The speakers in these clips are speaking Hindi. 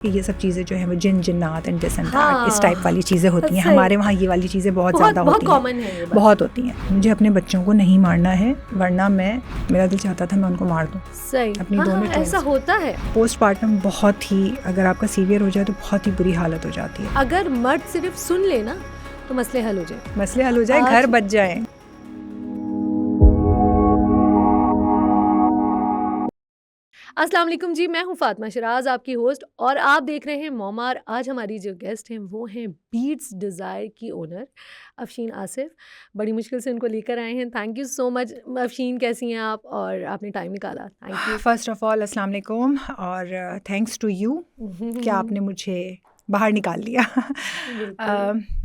ये सब चीज़ें जो है वो जिन्नात एंड दिस एंड दैट इस टाइप वाली चीज़ें होती हैं। हमारे वहाँ ये वाली चीज़ें बहुत ज़्यादा होती हैं, कॉमन है, बहुत होती हैं। मुझे अपने बच्चों को नहीं मारना है, वरना मेरा दिल चाहता था मैं उनको मार दूँ। सही, अपनी दोनों ऐसा होता है। पोस्टमार्टम बहुत ही, अगर आपका सीवियर हो जाए तो बहुत ही बुरी हालत हो जाती है। अगर मर्द सिर्फ सुन लेना तो मसले हल हो जाए, घर बच जाए। अस्सलाम वालेकुम जी, मैं हूँ फातिमा शराज, आपकी होस्ट, और आप देख रहे हैं मोमार। आज हमारी जो गेस्ट हैं वो हैं बीट्स डिज़ायर की ओनर अफशीन आसिफ। बड़ी मुश्किल से उनको लेकर आए हैं। Thank you so much Afsheen, कैसी हैं आप और आपने टाइम निकाला, thank you. First of all अस्सलाम वालेकुम और थैंक्स टू यू कि आपने मुझे बाहर निकाल लिया।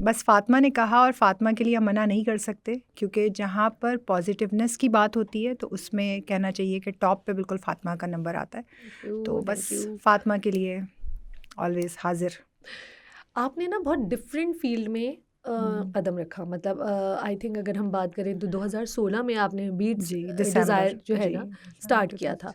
बस फातिमा ने कहा और फातिमा के लिए हम मना नहीं कर सकते, क्योंकि जहाँ पर पॉजिटिवनेस की बात होती है तो उसमें कहना चाहिए कि टॉप पे बिल्कुल फातिमा का नंबर आता है। तो बस फातिमा के लिए ऑलवेज हाजिर। आपने ना बहुत डिफरेंट फील्ड में कदम रखा, मतलब आई थिंक अगर हम बात करें तो 2016 में आपने बीट्स डिज़ायर जो है ना स्टार्ट किया था।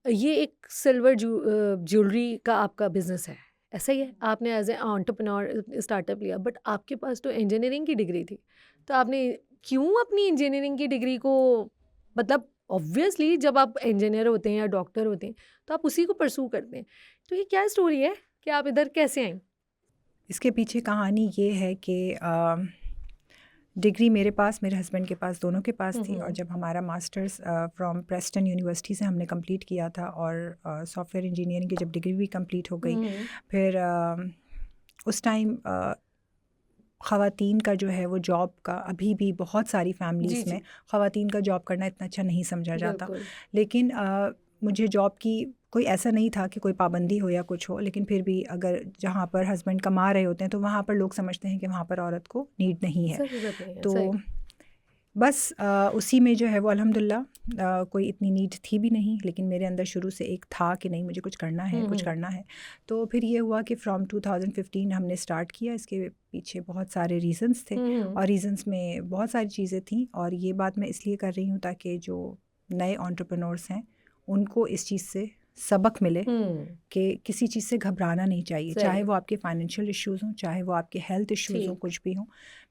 ये एक सिल्वर ज्वेलरी का आपका बिजनेस है, ऐसा ही है? आपने एज ए एंटरप्रेन्योर स्टार्टअप लिया, बट आपके पास तो इंजीनियरिंग की डिग्री थी, तो आपने क्यों अपनी इंजीनियरिंग की डिग्री को, मतलब ऑब्वियसली जब आप इंजीनियर होते हैं या डॉक्टर होते हैं तो आप उसी को परसू करते हैं, तो ये क्या स्टोरी है कि आप इधर कैसे आए? इसके पीछे कहानी ये है कि डिग्री मेरे पास, मेरे हस्बैंड के पास, दोनों के पास थी। और जब हमारा मास्टर्स फ्रॉम प्रेस्टन यूनिवर्सिटी से हमने कंप्लीट किया था और सॉफ्टवेयर इंजीनियरिंग की जब डिग्री भी कंप्लीट हो गई, फिर उस टाइम ख़वातीन का जो है वो जॉब का, अभी भी बहुत सारी फैमिलीज़ में ख़वातीन का जॉब करना इतना अच्छा नहीं समझा जाता। लेकिन मुझे जॉब की कोई ऐसा नहीं था कि कोई पाबंदी हो या कुछ हो, लेकिन फिर भी अगर जहाँ पर हस्बैंड कमा रहे होते हैं तो वहाँ पर लोग समझते हैं कि वहाँ पर औरत को नीड नहीं है। तो बस उसी में जो है वो अल्हम्दुलिल्लाह कोई इतनी नीड थी भी नहीं, लेकिन मेरे अंदर शुरू से एक था कि नहीं मुझे कुछ करना है, कुछ करना है। तो फिर ये हुआ कि फ्रॉम 2015 हमने स्टार्ट किया। इसके पीछे बहुत सारे रीज़न्स थे और रीज़न्स में बहुत सारी चीज़ें थी, और ये बात मैं इसलिए कर रही हूँ ताकि जो नए एंटरप्रेन्योर्स हैं उनको इस चीज़ से सबक मिले कि किसी चीज़ से घबराना नहीं चाहिए, चाहे वो आपके फाइनेंशियल इश्यूज़ हों, चाहे वो आपके हेल्थ इश्यूज़ हों, कुछ भी हों।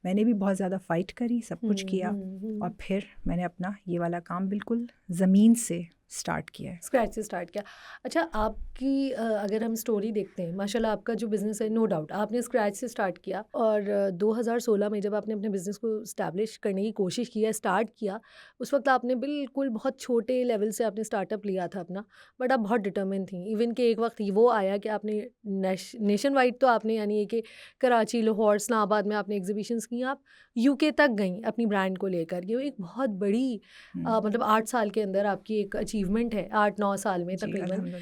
मैंने भी बहुत ज़्यादा फ़ाइट करी, सब कुछ किया, और फिर मैंने अपना ये वाला काम बिल्कुल ज़मीन से स्टार्ट किया है, स्क्रैच से स्टार्ट किया। अच्छा, आपकी अगर हम स्टोरी देखते हैं, माशाल्लाह आपका जो बिज़नेस है, नो डाउट आपने स्क्रैच से स्टार्ट किया, और 2016 में जब आपने अपने बिज़नेस को इस्टेब्लिश करने की कोशिश किया, स्टार्ट किया, उस वक्त आपने बिल्कुल बहुत छोटे लेवल से आपने स्टार्टअप लिया था अपना, बट आप बहुत डिटर्मिन थी। इवन कि एक वक्त वो आया कि आपने नेशन वाइड, तो आपने यानी कि कराची, लाहौर, इस्लामाबाद में आपने एग्जीबिशंस की, आप यूके तक गई अपनी ब्रांड को लेकर। ये एक बहुत बड़ी मतलब 8 साल के अंदर आपकी एक अचीवमेंट है, 8-9 साल में तकरीबन।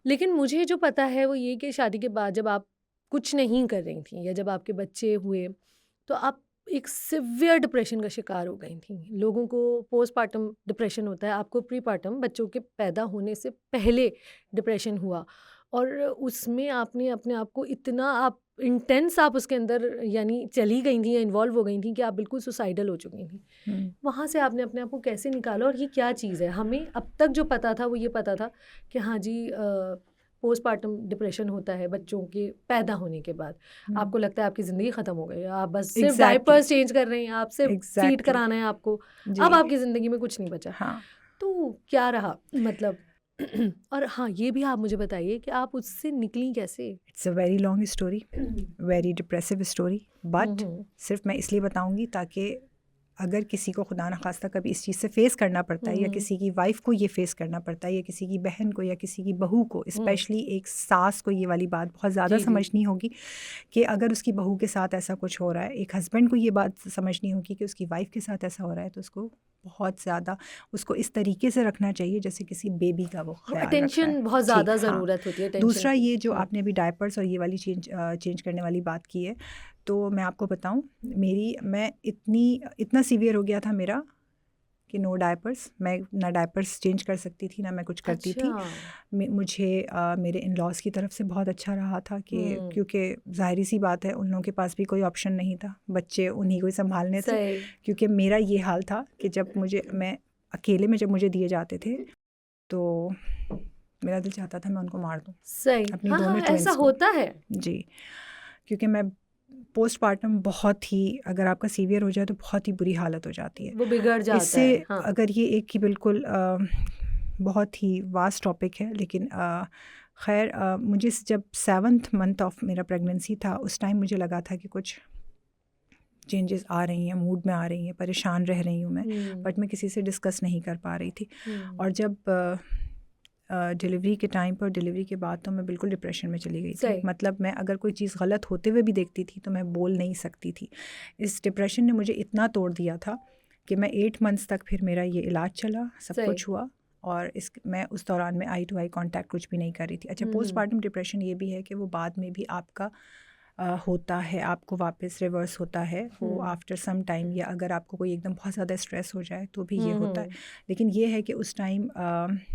लेकिन मुझे जो पता है वो ये कि शादी के बाद जब आप कुछ नहीं कर रही थी या जब आपके बच्चे हुए तो आप एक सिवियर डिप्रेशन का शिकार हो गई थी। लोगों को पोस्टपार्टम डिप्रेशन होता है, आपको प्रीपार्टम, बच्चों के पैदा होने से पहले डिप्रेशन हुआ, और उसमें आपने अपने आप को इतना इंटेंस आप उसके अंदर यानी चली गई थी या इन्वॉल्व हो गई थी कि आप बिल्कुल सुसाइडल हो चुकी थी। वहाँ से आपने अपने आप को कैसे निकाला, और ये क्या चीज़ है? हमें अब तक जो पता था वो ये पता था कि हाँ जी पोस्टपार्टम डिप्रेशन होता है बच्चों के पैदा होने के बाद। आपको लगता है आपकी ज़िंदगी ख़त्म हो गई है, आप बस सिर्फ डायपर्स चेंज कर रहे हैं, आप सिर्फ फीड कराना है आपको, अब आपकी ज़िंदगी में कुछ नहीं बचा। तो क्या रहा मतलब और हाँ, ये भी आप मुझे बताइए कि आप उससे निकली कैसे? It's a very long story, very depressive story, but सिर्फ मैं इसलिए बताऊंगी ताकि अगर किसी को खुदा न खास्ता कभी इस चीज़ से फेस करना पड़ता है, या किसी की वाइफ को ये फेस करना पड़ता है, या किसी की बहन को, या किसी की बहू को, स्पेशली एक सास को ये वाली बात बहुत ज़्यादा समझनी होगी कि अगर उसकी बहू के साथ ऐसा कुछ हो रहा है, एक हस्बैंड को ये बात समझनी होगी कि उसकी वाइफ के साथ ऐसा हो रहा है, तो उसको बहुत ज़्यादा उसको इस तरीके से रखना चाहिए जैसे किसी बेबी का वो ख्याल रखता है। अटेंशन बहुत ज़्यादा ज़रूरत होती है। दूसरा ये जो आपने अभी डायपर्स और ये वाली चेंज करने वाली बात की है, तो मैं आपको बताऊं, मैं इतना सीवियर हो गया था मेरा कि नो डायपर्स, मैं ना डायपर्स चेंज कर सकती थी, ना मैं कुछ करती थी। मुझे मेरे इन लॉज की तरफ से बहुत अच्छा रहा था कि क्योंकि जाहिर सी बात है उन लोगों के पास भी कोई ऑप्शन नहीं था, बच्चे उन्हीं को संभालने थे। क्योंकि मेरा ये हाल था कि जब मैं अकेले में जब मुझे दिए जाते थे तो मेरा दिल चाहता था मैं उनको मार दूँ, सही, अपनी हाँ दोनों हाँ, ट्विंस ऐसा को। होता है। जी, क्योंकि मैं पोस्टमार्टम बहुत ही, अगर आपका सीवियर हो जाए तो बहुत ही बुरी हालत हो जाती है। वो बिगड़ जाता इससे है, हाँ। अगर ये एक ही बिल्कुल बहुत ही वास्ट टॉपिक है, लेकिन खैर मुझे जब 7th मंथ ऑफ मेरा प्रेगनेंसी था उस टाइम मुझे लगा था कि कुछ चेंजेस आ रही हैं, मूड में आ रही हैं, परेशान रह रही हूँ मैं, बट मैं किसी से डिस्कस नहीं कर पा रही थी। और जब डिलीवरी के टाइम पर, डिलीवरी के बाद तो मैं बिल्कुल डिप्रेशन में चली गई थी। मतलब मैं अगर कोई चीज़ गलत होते हुए भी देखती थी तो मैं बोल नहीं सकती थी। इस डिप्रेशन ने मुझे इतना तोड़ दिया था कि मैं 8 मंथ्स तक फिर मेरा ये इलाज चला, सब कुछ हुआ, और मैं उस दौरान में आई टू आई कांटेक्ट कुछ भी नहीं कर रही थी। अच्छा, पोस्टमार्टम डिप्रेशन ये भी है कि वो बाद में भी आपका होता है, आपको वापस रिवर्स होता है वो आफ्टर सम टाइम, या अगर आपको कोई एकदम बहुत ज़्यादा स्ट्रेस हो जाए तो भी ये होता है। लेकिन ये है कि उस टाइम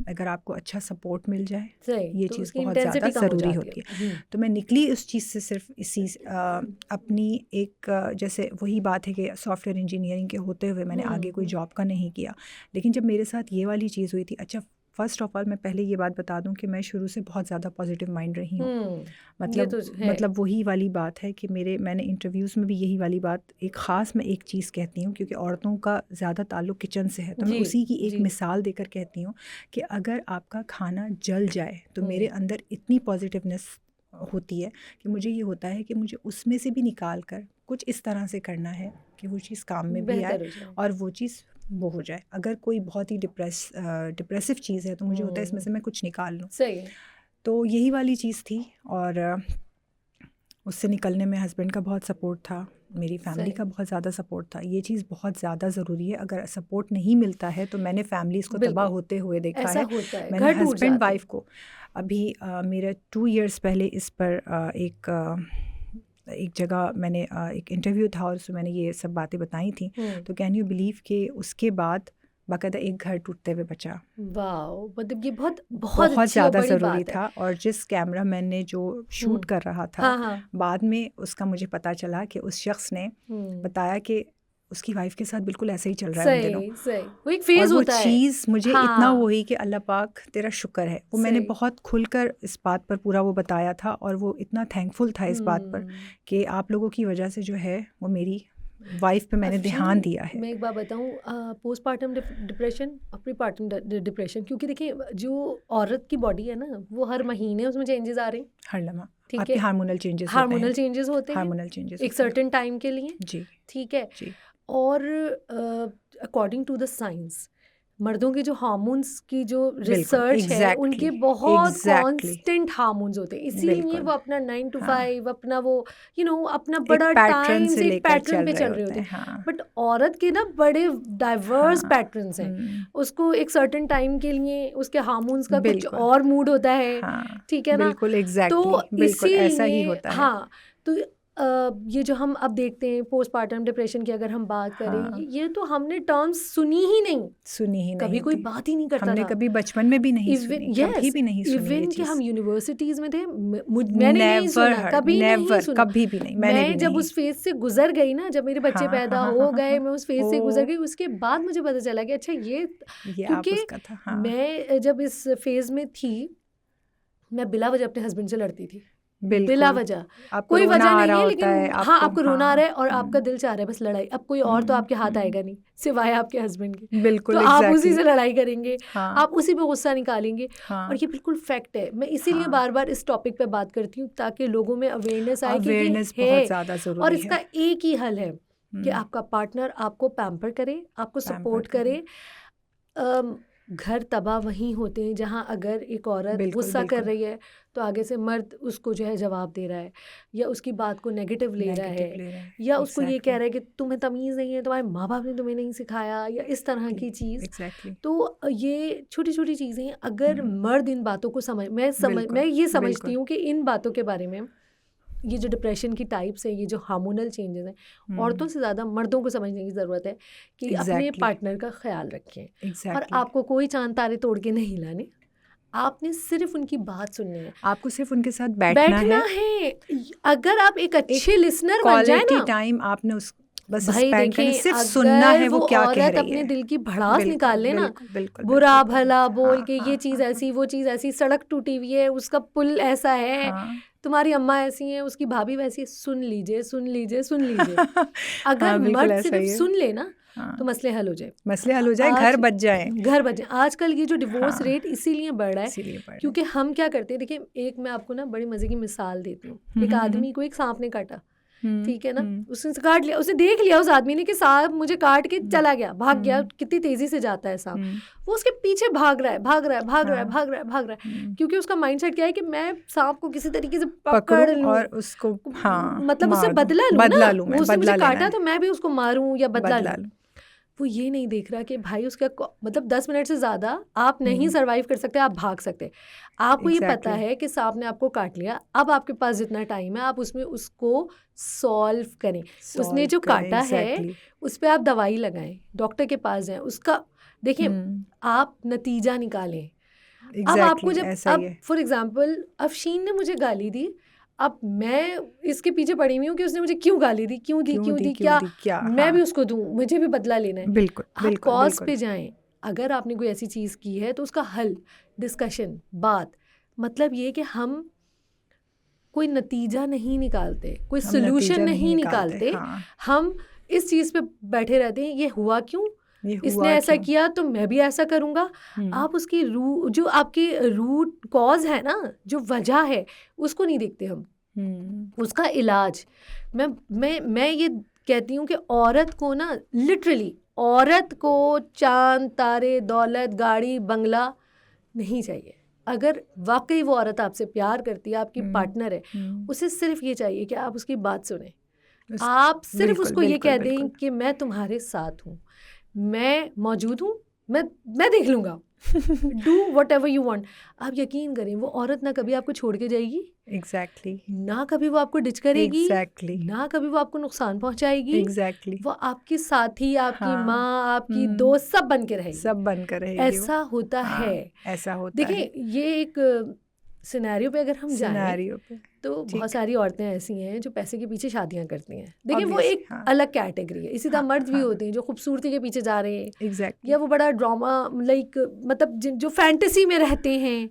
अगर आपको अच्छा सपोर्ट मिल जाए, ये तो चीज़ बहुत ज़्यादा ज़रूरी होती है। तो मैं निकली उस चीज़ से सिर्फ इसी अपनी एक जैसे वही बात है कि सॉफ्टवेयर इंजीनियरिंग के होते हुए मैंने आगे कोई जॉब का नहीं किया, लेकिन जब मेरे साथ ये वाली चीज़ हुई थी। अच्छा, फ़र्स्ट ऑफ ऑल मैं पहले ये बात बता दूं कि मैं शुरू से बहुत ज़्यादा पॉजिटिव माइंड रही हूँ। मतलब वही वाली बात है कि मैंने इंटरव्यूज़ में भी यही वाली बात, एक ख़ास मैं एक चीज़ कहती हूँ क्योंकि औरतों का ज़्यादा ताल्लुक़ किचन से है, तो मैं उसी की एक मिसाल देकर कहती हूँ कि अगर आपका खाना जल जाए तो मेरे अंदर इतनी पॉजिटिवनेस होती है कि मुझे ये होता है कि मुझे उसमें से भी निकाल कर कुछ इस तरह से करना है कि वो चीज़ काम में भी आए और वो चीज़ वो हो जाए। अगर कोई बहुत ही डिप्रेसिव चीज़ है तो मुझे होता है इसमें से मैं कुछ निकाल लूँ। सही। तो यही वाली चीज़ थी, और उससे निकलने में हस्बैंड का बहुत सपोर्ट था, मेरी फैमिली का बहुत ज़्यादा सपोर्ट था। ये चीज़ बहुत ज़्यादा ज़रूरी है। अगर सपोर्ट नहीं मिलता है तो मैंने फैमिलीज़ को तबाह होते हुए देखा है। मैंने हस्बैंड वाइफ को अभी मेरे 2 इयर्स पहले इस पर एक जगह मैंने एक इंटरव्यू था और उसमें मैंने ये सब बातें बताई थी। तो कैन यू बिलीव कि उसके बाद बाकायदा एक घर टूटते हुए बचा। वाओ, मतलब ये बहुत ज़्यादा ज़रूरी था। और जिस कैमरा मैन ने जो शूट कर रहा था, बाद में उसका मुझे पता चला कि उस शख्स ने बताया कि उसकी वाइफ के साथ बिल्कुल ऐसे ही चल रहा है उन दिनों। वो एक फेज होता है। वो चीज़ मुझे इतना वो हुई कि अल्लाह पाक तेरा शुक्र है। वो मैंने बहुत खुलकर इस बात पर पूरा वो बताया था, और वो इतना थैंकफुल था इस बात पर कि आप लोगों की वजह से जो है वो मेरी वाइफ पे मैंने ध्यान दिया है। मैं एक बात बताऊँ, पोस्टमार्टम डिप्रेशन और प्रीपार्टम डिप्रेशन, क्योंकि देखिए जो औरत की बॉडी है ना, वो हर महीने उसमें चेंजेस आ रहे हैं, हर लम्हा आपके हार्मोनल चेंजेस होते हैं एक सर्टेन टाइम के लिए। जी, ठीक है जी। और अकॉर्डिंग टू द साइंस, मर्दों के जो हार्मोन्स की जो रिसर्च है, उनके बहुत कांस्टेंट हार्मोन्स होते हैं, इसीलिए वो अपना 9 to 5 अपना वो अपना बड़ा टाइम से एक पैटर्न पे चल रहे होते हैं। बट औरत के ना बड़े डाइवर्स पैटर्न्स हैं। उसको एक सर्टेन टाइम के लिए उसके हार्मोन्स का कुछ और मूड होता है, ठीक है ना? तो इसीलिए तो ये जो हम अब देखते हैं पोस्टमार्टम डिप्रेशन की अगर हम बात करें, ये तो हमने टर्म्स सुनी ही नहीं, कभी कोई बात ही नहीं करता हमने कभी बचपन में भी नहीं सुनी, कभी भी नहीं सुनी। इवन कि हम यूनिवर्सिटीज में थे, मैंने नहीं सुना, कभी भी नहीं। मैं जब उस फेज से गुजर गई ना, जब मेरे बच्चे पैदा हो गए, मैं उस फेज से गुजर गई, उसके बाद मुझे पता चला कि अच्छा ये क्योंकि मैं जब इस फेज में थी, मैं बिला वजह अपने हस्बैंड से लड़ती थी, बिला वजह, कोई वजह नहीं है, लेकिन आपको रोना आ रहा है और आपका दिल चाह रहा है बस लड़ाई। अब कोई और तो आपके हाथ आएगा नहीं सिवाय आपके हस्बैंड के, बिल्कुल, तो आप उसी से लड़ाई करेंगे, आप उसी पे गुस्सा निकालेंगे। और ये बिल्कुल फैक्ट है। मैं इसीलिए बार बार इस टॉपिक पे बात करती हूँ ताकि लोगों में अवेयरनेस आए कि ये है, और इसका एक ही हल है कि आपका पार्टनर आपको पैम्पर करे, आपको सपोर्ट करे। घर तबाह वहीं होते हैं जहाँ अगर एक औरत गुस्सा कर रही है तो आगे से मर्द उसको जो है जवाब दे रहा है, या उसकी बात को नेगेटिव ले रहा है, या उसको ये कह रहा है कि तुम्हें तमीज़ नहीं है, तुम्हारे माँ बाप ने तुम्हें नहीं सिखाया, या इस तरह की चीज़। तो ये छोटी छोटी चीज़ें अगर मर्द इन बातों को मैं ये समझती हूँ कि इन बातों के बारे में, ये जो डिप्रेशन की टाइप्स हैं, ये जो हार्मोनल चेंजेस हैं, औरतों से ज़्यादा मर्दों को समझने की ज़रूरत है कि अपने पार्टनर का ख्याल रखें। और आपको कोई चांद तारे तोड़ के नहीं लाने, आपने सिर्फ उनकी बात सुननी है, आपको सिर्फ उनके साथ बैठना है। अगर आप एक अच्छे लिसनर बन जाए ना, टाइम आपने बस भाई स्पेंड करना, देखें, सिर्फ सुनना है अगर वो वो क्या कह औरत रही अपने है। दिल की भड़ास बिल्कुल निकाल ले ना, बिल्कुल बिल्कुल बुरा बिल्कुल भला बोल हाँ के, हाँ ये चीज हाँ ऐसी, वो चीज ऐसी, सड़क टूटी हुई है, उसका पुल ऐसा है, हाँ तुम्हारी अम्मा ऐसी है, उसकी भाभी वैसी है, सुन लीजिए सुन लीजिए सुन लीजिए। अगर हाँ बिल्कुल मर्द ऐसा सिर्फ ही है। सुन ले ना हाँ तो मसले हल हो जाए। मसले हल हो जाए, घर आज बच जाए। घर बचे। आजकल ये जो डिवोर्स हाँ रेट इसीलिए बढ़ रहा है इसीलिए पढ़ रहे क्योंकि हम क्या करते हैं, देखिए एक मैं आपको ना बड़ी मजे की मिसाल देती हूँ। एक आदमी को एक सांप ने काटा, ठीक है ना, उसने काट लिया, उसने देख लिया उस आदमी ने कि सांप मुझे काट के चला गया, भाग गया, कितनी तेजी से जाता है सांप, वो उसके पीछे भाग रहा है भाग रहा है भाग रहा है भाग रहा है भाग रहा है, क्योंकि उसका माइंडसेट क्या है कि मैं सांप को किसी तरीके से पकड़ लूं और उसको हाँ मतलब उससे मार दूं, बदला लूं बदला ना, लूं, मैं उसने मुझे बदला लेना काटा है, तो मैं भी उसको मारूं या बदला बदला लूं। लूं। वो ये नहीं देख रहा कि भाई उसका मतलब 10 मिनट से ज़्यादा आप नहीं सर्वाइव कर सकते, आप भाग सकते। आपको ये पता Exactly. है कि सांप ने आपको काट लिया, अब आपके पास जितना टाइम है आप उसमें उसको सॉल्व करें। उसने जो काटा है उस पर आप दवाई लगाएं, डॉक्टर के पास जाएं, उसका देखिए आप नतीजा निकालें। अब आपको जब अब फॉर एग्जाम्पल अफशीन ने मुझे गाली दी, अब मैं इसके पीछे पड़ी हुई हूँ कि उसने मुझे क्यों गाली दी, क्यों दी क्या मैं भी उसको दूं, मुझे भी बदला लेना है। बिल्कुल आप कॉज पे जाएं। अगर आपने कोई ऐसी चीज़ की है तो उसका हल, डिस्कशन, बात, मतलब ये कि हम कोई नतीजा नहीं निकालते, कोई सोल्यूशन नहीं निकालते, हम इस चीज़ पे बैठे रहते हैं, ये हुआ क्यों, इसने ऐसा किया तो मैं भी ऐसा करूँगा। आप उसकी जो आपकी रूट कॉज है ना, जो वजह है, उसको नहीं देखते हम, उसका इलाज। मैं ये कहती हूँ कि औरत को ना लिटरली औरत को चांद तारे दौलत गाड़ी बंगला नहीं चाहिए। अगर वाकई वो औरत आपसे प्यार करती है, आपकी पार्टनर है, उसे सिर्फ ये चाहिए कि आप उसकी बात सुने, आप सिर्फ उसको ये कह दें कि मैं तुम्हारे साथ हूँ, मैं मौजूद हूँ, मैं देख लूँगा, do what ever you want. आप यकीन करें वो औरत ना कभी आपको छोड़ के जाएगी, एग्जैक्टली ना कभी वो आपको डिच करेगी, एग्जैक्टली ना कभी वो आपको नुकसान पहुंचाएगी, एग्जैक्टली वो आपकी साथी, आपकी माँ, आपकी दोस्त सब बन के रहेगी, सब बन कर रहेगी। ऐसा होता है, ऐसा होता है। देखिए ये एक सिनेरियो पे अगर हम जाएं तो बहुत सारी औरतें ऐसी हैं जो पैसे के पीछे शादियां करती हैं। देखिए वो एक अलग कैटेगरी है। इसी तरह मर्द भी होते हैं जो खूबसूरती के पीछे जा रहे हैं, या वो बड़ा ड्रामा लाइक मतलब जो फैंटेसी में रहते हैं,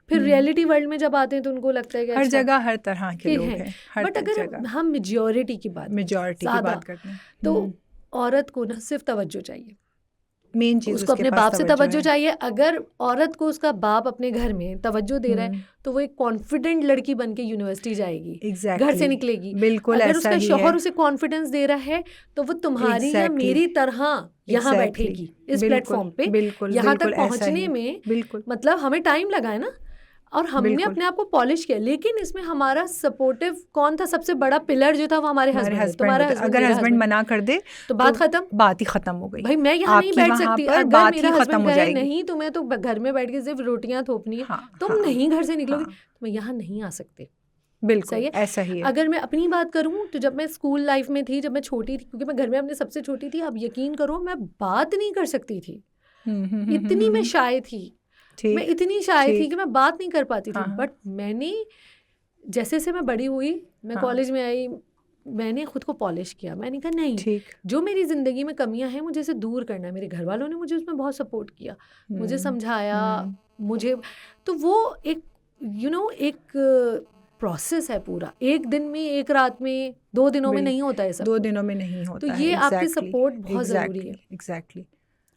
फिर रियलिटी वर्ल्ड में जब आते हैं तो उनको लगता है कि हर जगह हर तरह के लोग हैं। बट अगर हम मेजॉरिटी की बात करते हैं तो औरत को ना सिर्फ तवज्जो चाहिए, मेन चीज उसको अपने बाप से तवज्जो चाहिए। अगर औरत को उसका बाप अपने घर में तवज्जो दे रहा है तो वो एक कॉन्फिडेंट लड़की बन के यूनिवर्सिटी जाएगी, घर से निकलेगी। बिल्कुल अगर उसका शौहर उसे कॉन्फिडेंस दे रहा है तो वो तुम्हारी या मेरी तरह यहाँ बैठेगी इस प्लेटफॉर्म पे। यहाँ तक पहुँचने में मतलब हमें टाइम लगा है ना, और हमने अपने आप को पॉलिश किया, लेकिन इसमें हमारा सपोर्टिव कौन था, सबसे बड़ा पिलर जो था वो हमारे हस्बैंड। तुम्हारा अगर हस्बैंड मना कर दे तो बात ही खत्म हो गई। भाई मैं यहाँ नहीं बैठ सकती, अगर मेरा हस्बैंड कहे नहीं तुम्हें तो घर में बैठ के सिर्फ रोटियां थोपनी है, तुम नहीं घर से निकलोगी, तो मैं यहाँ नहीं आ सकती। बिल्कुल सही है, ऐसा ही है। अगर मैं अपनी बात करूँ तो जब मैं स्कूल लाइफ में थी, जब मैं छोटी थी, क्योंकि मैं घर में अपने सबसे छोटी थी, अब यकीन करो मैं बात नहीं कर सकती थी, इतनी मैं शाय थी, मैं इतनी शाय थी कि मैं बात नहीं कर पाती थी। बट मैंने जैसे से मैं बड़ी हुई, मैं कॉलेज में आई, मैंने खुद को पॉलिश किया। मैंने कहा नहीं, जो मेरी ज़िंदगी में कमियां हैं मुझे इसे दूर करना है। मेरे घर वालों ने मुझे उसमें बहुत सपोर्ट किया, मुझे समझाया, मुझे तो वो एक एक प्रोसेस है पूरा, एक दिन में, एक रात में, 2 दिनों में नहीं होता है सब, 2 दिनों में नहीं होता। तो ये आपकी सपोर्ट बहुत ज़रूरी है। एग्जैक्टली।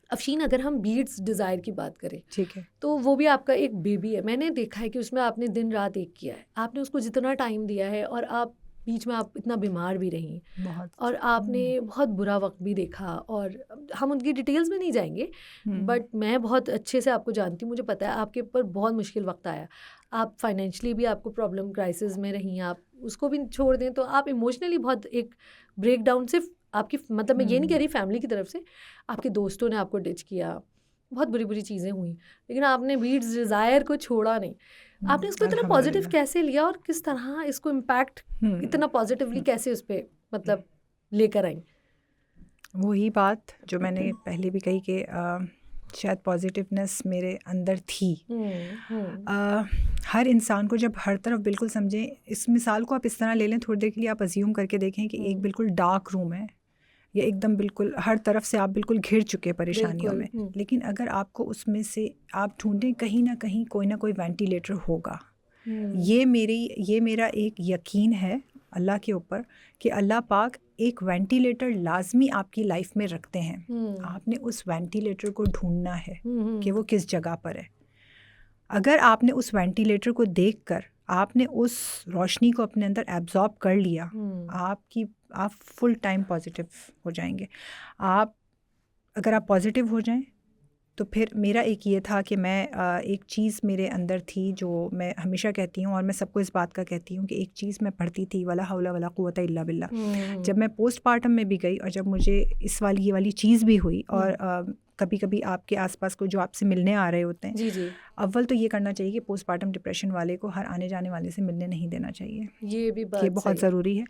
अफशीन अगर हम बीट्स डिज़ायर की बात करें, ठीक है, तो वो भी आपका एक बेबी है। मैंने देखा है कि उसमें आपने दिन रात एक किया है, आपने उसको जितना टाइम दिया है, और आप बीच में आप इतना बीमार भी रही बहुत, और आपने बहुत बुरा वक्त भी देखा, और हम उनकी डिटेल्स में नहीं जाएंगे, बट मैं बहुत अच्छे से आपको जानती हूँ, मुझे पता है आपके ऊपर बहुत मुश्किल वक्त आया। आप फाइनेंशियली भी आपको प्रॉब्लम क्राइसिस में रही, आप उसको भी छोड़ दें तो आप इमोशनली बहुत एक ब्रेक डाउन, सिर्फ आपकी मतलब मैं ये नहीं कह रही फैमिली की तरफ से, आपके दोस्तों ने आपको डिच किया, बहुत बुरी बुरी चीज़ें हुई, लेकिन आपने बीट्स डिज़ायर को छोड़ा नहीं। आपने इसको इतना पॉजिटिव कैसे लिया, और किस तरह इसको इम्पैक्ट इतना पॉजिटिवली कैसे उस पर मतलब लेकर आई? वही बात जो मैंने पहले भी कही कि शायद पॉजिटिवनेस मेरे अंदर थी। हर इंसान को जब हर तरफ बिल्कुल समझें, इस मिसाल को आप इस तरह ले लें, थोड़ी देर के लिए आप अज्यूम करके देखें कि एक बिल्कुल डार्क रूम है, या एकदम बिल्कुल हर तरफ से आप बिल्कुल घिर चुके हैं परेशानियों बिल्कुल, में, लेकिन अगर आपको उसमें से आप ढूंढें, कहीं ना कहीं कोई ना कोई वेंटिलेटर होगा। ये मेरा एक यकीन है अल्लाह के ऊपर कि अल्लाह पाक एक वेंटिलेटर लाजमी आपकी लाइफ में रखते हैं। आपने उस वेंटिलेटर को ढूंढना है कि वो किस जगह पर है। अगर आपने उस वेंटिलेटर को देखकर आपने उस रोशनी को अपने अंदर एब्जॉर्ब कर लिया, आप फुल टाइम पॉजिटिव हो जाएंगे। अगर आप पॉजिटिव हो जाएं तो फिर मेरा एक ये था कि मैं एक चीज़ मेरे अंदर थी जो मैं हमेशा कहती हूँ और मैं सबको इस बात का कहती हूँ कि एक चीज़ मैं पढ़ती थी, वला हौला वला कुव्वता इल्ला बिल्लाह। जब मैं पोस्टमार्टम में भी गई और जब मुझे ये वाली चीज़ भी हुई, और कभी कभी आपके आसपास को जो आपसे मिलने आ रहे होते हैं, जी अव्वल तो ये करना चाहिए कि पोस्टमार्टम डिप्रेशन वाले को हर आने जाने वाले से मिलने नहीं देना चाहिए। ये भी बात बहुत ज़रूरी है।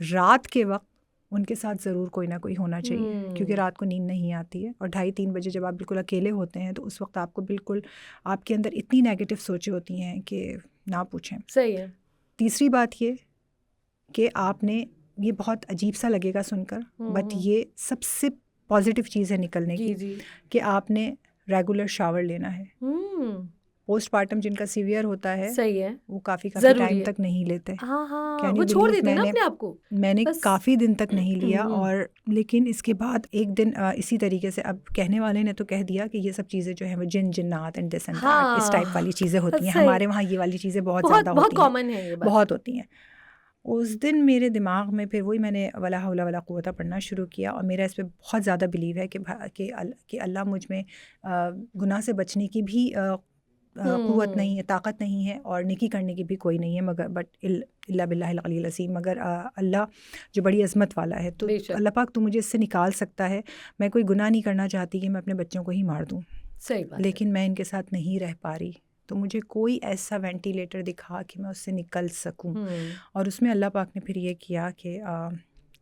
रात के वक्त उनके साथ ज़रूर कोई ना कोई होना चाहिए, क्योंकि रात को नींद नहीं आती है, और 2:30-3 बजे जब आप बिल्कुल अकेले होते हैं तो उस वक्त आपको बिल्कुल आपके अंदर इतनी नेगेटिव सोचें होती हैं कि ना पूछें। सही है। तीसरी बात ये कि आपने, ये बहुत अजीब सा लगेगा सुनकर, बट ये सबसे पॉजिटिव चीज़ है निकलने की, कि आपने रेगुलर शावर लेना है। पोस्टमार्टम जिनका सीवियर होता है, सही है, वो काफ़ी टाइम तक नहीं लेते। वो छोड़ देते हैं ना अपने आप को। मैंने काफ़ी दिन तक नहीं लिया, और लेकिन इसके बाद एक दिन इसी तरीके से, अब कहने वाले ने तो कह दिया कि ये सब चीज़ें जो है वो जिन्नात एंड दिस एंड दैट, इस टाइप वाली चीज़ें होती हैं। हमारे वहाँ ये वाली चीज़ें बहुत ज़्यादा होती हैं, बहुत कॉमन है ये बात, बहुत होती हैं। उस दिन मेरे दिमाग में फिर वही मैंने वला हौला वला कुव्वता पढ़ना शुरू किया, और मेरा इस पे बहुत ज़्यादा बिलीव है कि अल्लाह मुझ में गुनाह से बचने की भी क़ुव्वत नहीं है, ताकत नहीं है, और नेकी करने की भी कोई नहीं है, मगर बट इल्ला बिल्लाहिल अलील अज़ीम, मगर अल्लाह जो बड़ी अज़मत वाला है, तो अल्लाह पाक तू मुझे इससे निकाल सकता है। मैं कोई गुनाह नहीं करना चाहती कि मैं अपने बच्चों को ही मार दूँ, सही बात, लेकिन मैं इनके साथ नहीं रह पा रही, तो मुझे कोई ऐसा वेंटिलेटर दिखा कि मैं उससे निकल सकूं। और उसमें अल्लाह पाक ने फिर ये किया कि